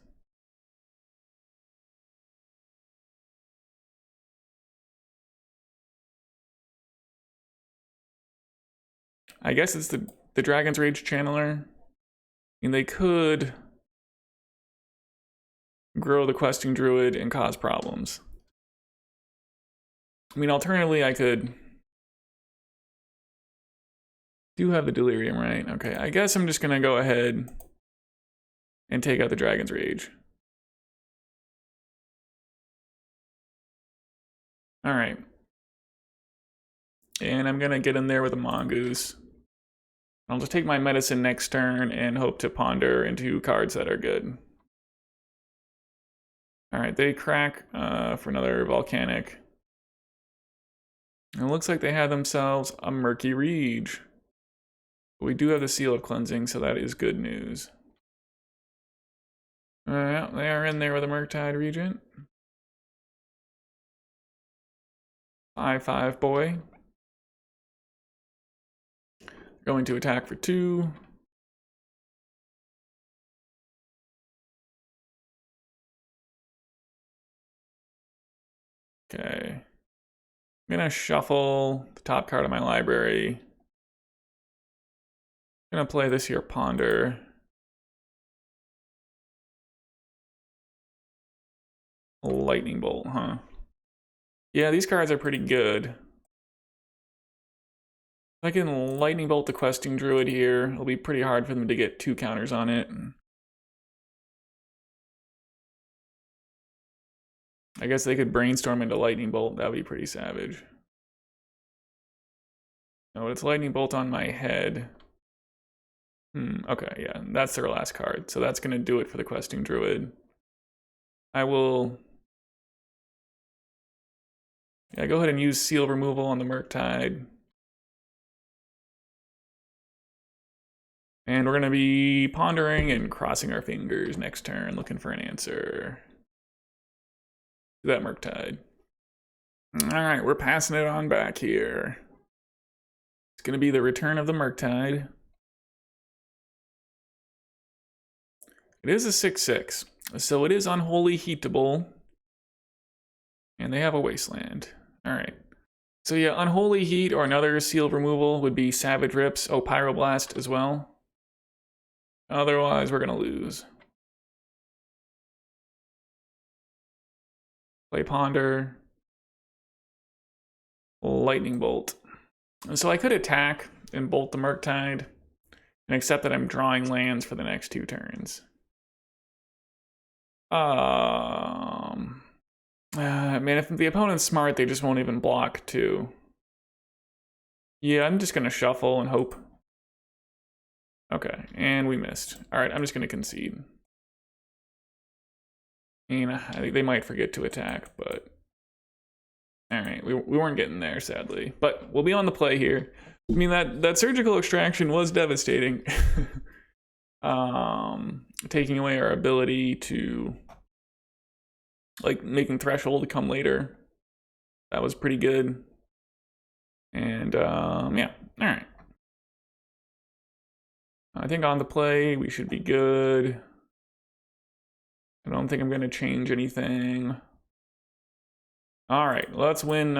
it's the Dragon's Rage Channeler. I mean, they could grow the Questing Druid and cause problems. I mean, alternatively, I could do have the Delirium, right? Okay, I guess I'm just gonna go ahead and take out the Dragon's Rage. All right. And I'm gonna get in there with a Mongoose. I'll just take my medicine next turn and hope to ponder into cards that are good. All right, they crack for another Volcanic. It looks like they have themselves a Murky Rege. We do have the Seal of Cleansing, so that is good news. Well, they are in there with a Murktide Regent. 5/5 boy. Going to attack for 2. Okay. I'm gonna shuffle the top card of my library. I'm gonna play this here Ponder. Lightning Bolt, huh? Yeah, these cards are pretty good. If I can Lightning Bolt the Questing Druid here, it'll be pretty hard for them to get 2 counters on it. I guess they could Brainstorm into Lightning Bolt, that would be pretty savage. No, it's Lightning Bolt on my head. Okay, yeah, that's their last card. So that's gonna do it for the Questing Druid. I will... Yeah, go ahead and use Seal Removal on the Murktide. And we're gonna be pondering and crossing our fingers next turn, looking for an answer. To that Murktide. Alright, we're passing it on back here. It's gonna be the return of the Murktide. It is a 6/6, so it is Unholy Heatable. And they have a Wasteland. Alright. So yeah, Unholy Heat or another Seal Removal would be Savage Rips. Oh, Pyroblast as well. Otherwise, we're gonna lose. Play Ponder. Lightning Bolt. So I could attack and bolt the Murktide and accept that I'm drawing lands for the next 2 turns. Man, if the opponent's smart, they just won't even block 2. Yeah, I'm just gonna shuffle and hope. Okay, and we missed. Alright, I'm just gonna concede. And I think they might forget to attack, but... Alright, we weren't getting there, sadly. But we'll be on the play here. I mean, that surgical extraction was devastating. Taking away our ability to... like, making Threshold come later. That was pretty good. And, yeah, alright. I think on the play, we should be good. I don't think I'm going to change anything. Alright, let's win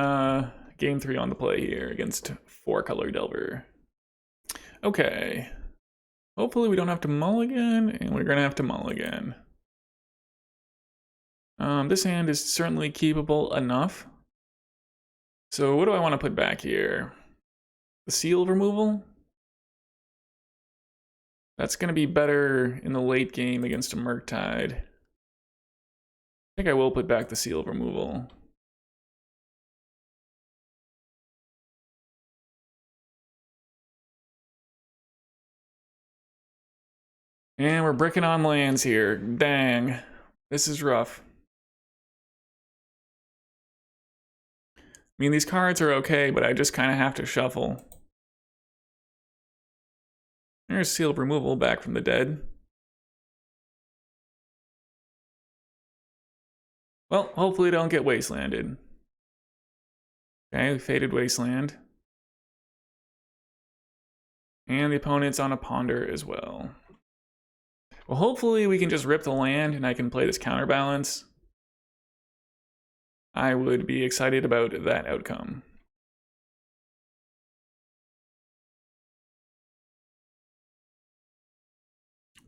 game 3 on the play here against 4-color Delver. Okay. Hopefully we don't have to mulligan, and we're going to have to mulligan. This hand is certainly keepable enough. So what do I want to put back here? The Seal Removal? That's going to be better in the late game against a Murktide. I think I will put back the Seal Removal. And we're bricking on lands here. Dang. This is rough. I mean, these cards are okay, but I just kind of have to shuffle. There's Seal Removal back from the dead. Well, hopefully don't get Wastelanded. Okay, Faded Wasteland. And the opponent's on a Ponder as well. Well, hopefully we can just rip the land and I can play this counterbalance. I would be excited about that outcome.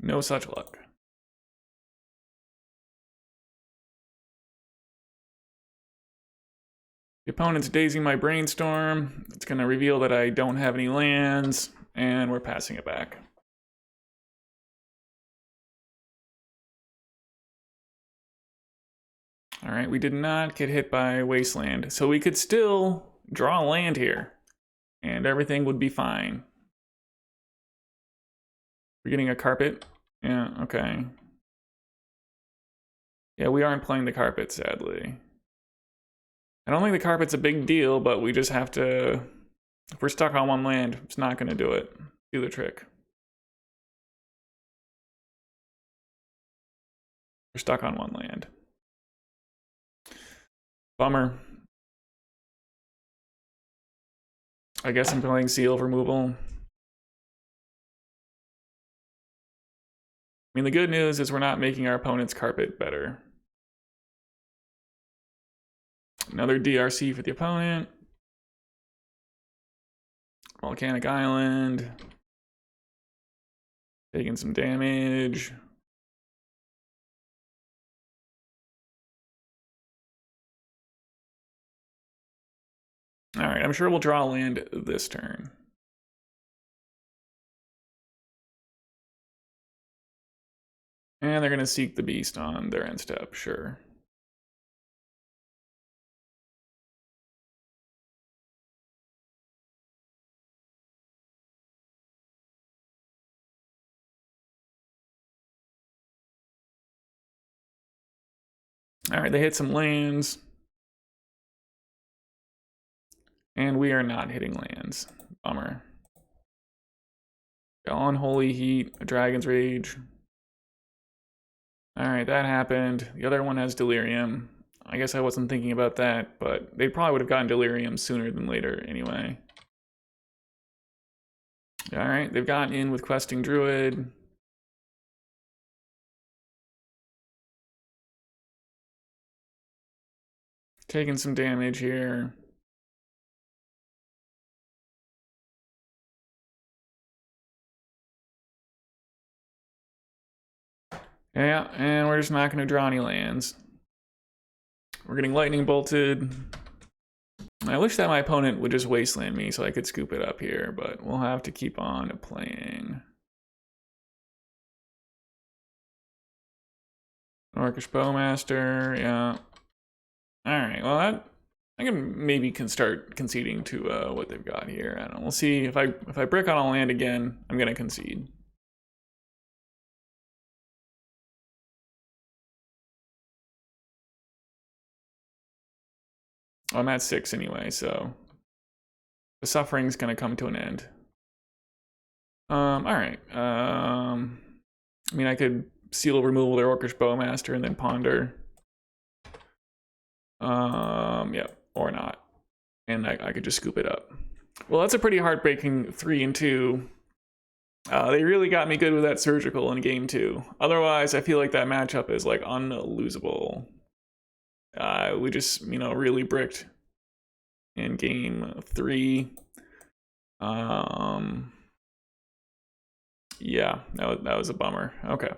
No such luck. The opponent's dazing my Brainstorm. It's going to reveal that I don't have any lands, and we're passing it back. All right, we did not get hit by Wasteland, so we could still draw land here, and everything would be fine. We're getting a carpet? Yeah, okay. Yeah, we aren't playing the carpet, sadly. I don't think the carpet's a big deal, but we just have to... If we're stuck on one land, it's not going to do it. Do the trick. We're stuck on one land. Bummer. I guess I'm playing Seal Removal. I mean, the good news is we're not making our opponent's carpet better. Another DRC for the opponent. Volcanic Island. Taking some damage. Alright, I'm sure we'll draw land this turn. And they're going to seek the beast on their end step, sure. Alright, they hit some lands. And we are not hitting lands. Bummer. Unholy Heat, a Dragon's Rage. Alright, that happened. The other one has Delirium. I guess I wasn't thinking about that, but they probably would have gotten Delirium sooner than later anyway. Alright, they've gotten in with Questing Druid. Taking some damage here. Yeah, and we're just not going to draw any lands. We're getting lightning bolted. I wish that my opponent would just wasteland me so I could scoop it up here, but we'll have to keep on playing. Orcish Bowmaster, yeah. Alright, well I can start conceding to what they've got here. I don't know. We'll see if I brick on a land again, I'm gonna concede. I'm at 6 anyway, so the suffering's gonna come to an end. Alright. I mean, I could Seal Removal their Orcish Bowmaster and then Ponder. Yeah, or not. And I could just scoop it up. Well, that's a pretty heartbreaking 3 and 2. They really got me good with that Surgical in game 2. Otherwise, I feel like that matchup is like unlosable. We just, really bricked in game 3. Yeah, that was a bummer. Okay.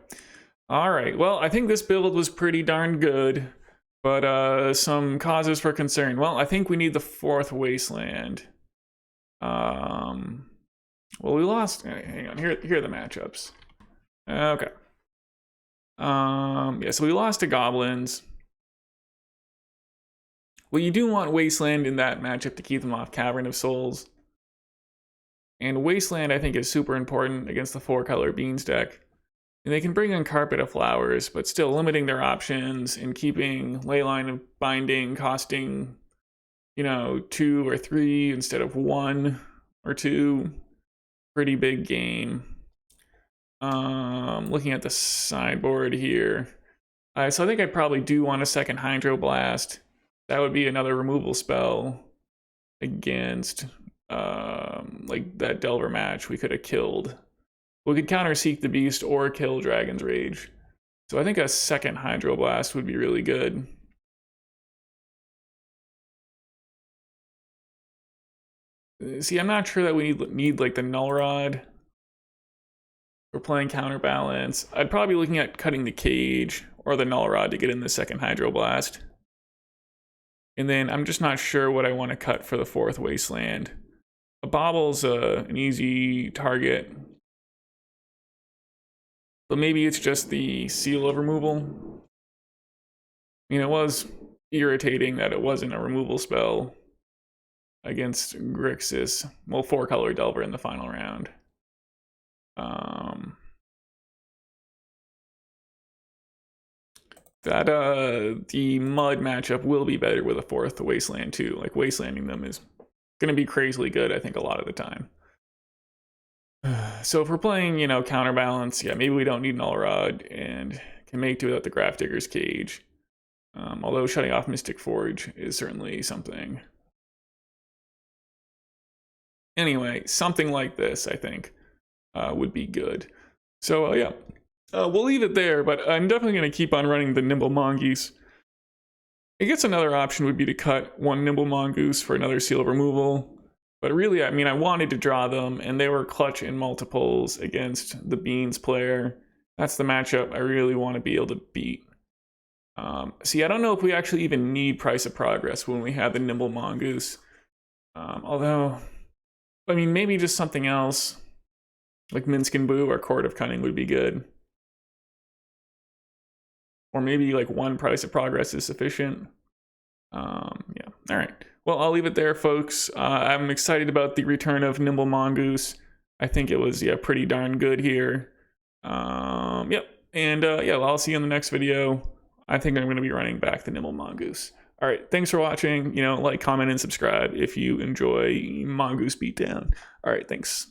All right. Well, I think this build was pretty darn good, but some causes for concern. Well, I think we need the 4th Wasteland. Well, we lost. Hang on. Here are the matchups. Okay. Yeah, so we lost to Goblins. Well, you do want Wasteland in that matchup to keep them off Cavern of Souls. And Wasteland, I think, is super important against the 4-color Beans deck. And they can bring in Carpet of Flowers, but still limiting their options and keeping Leyline of Binding costing, you know, 2 or 3 instead of 1 or 2. Pretty big game. Looking at the sideboard here. So I think I probably do want a second Hydroblast. That would be another removal spell against like that Delver match we could have killed. We could counter Seek the Beast or kill Dragon's Rage. So I think a second Hydroblast would be really good. See, I'm not sure that we need like the Null Rod. We're playing Counterbalance. I'd probably be looking at cutting the Cage or the Null Rod to get in the second Hydroblast. And then I'm just not sure what I want to cut for the fourth Wasteland. A Bauble's an easy target. But maybe it's just the Seal of Removal. I mean, it was irritating that it wasn't a removal spell against Grixis. Well, 4-color Delver in the final round. The Mud matchup will be better with a fourth Wasteland too. Like, Wastelanding them is going to be crazily good, I think, a lot of the time. So if we're playing, you know, Counterbalance, yeah, maybe we don't need Null Rod and can make do without the Grafdigger's Cage. Although shutting off Mystic Forge is certainly something. Anyway, something like this, I think, would be good. So, yeah, we'll leave it there, but I'm definitely going to keep on running the Nimble Mongoose. I guess another option would be to cut one Nimble Mongoose for another Seal of Removal. But really, I mean, I wanted to draw them, and they were clutch in multiples against the Beans player. That's the matchup I really want to be able to beat. See, I don't know if we actually even need Price of Progress when we have the Nimble Mongoose. Although, I mean, maybe just something else, like Minsk and Boo or Court of Cunning would be good. Or maybe like 1 Price of Progress is sufficient. Yeah, all right. Well, I'll leave it there, folks. I'm excited about the return of Nimble Mongoose. I think it was, yeah, pretty darn good here. Yep. And yeah, well, I'll see you in the next video. I think I'm going to be running back the Nimble Mongoose. All right, thanks for watching. You know, like, comment, and subscribe if you enjoy Mongoose Beatdown. All right, thanks.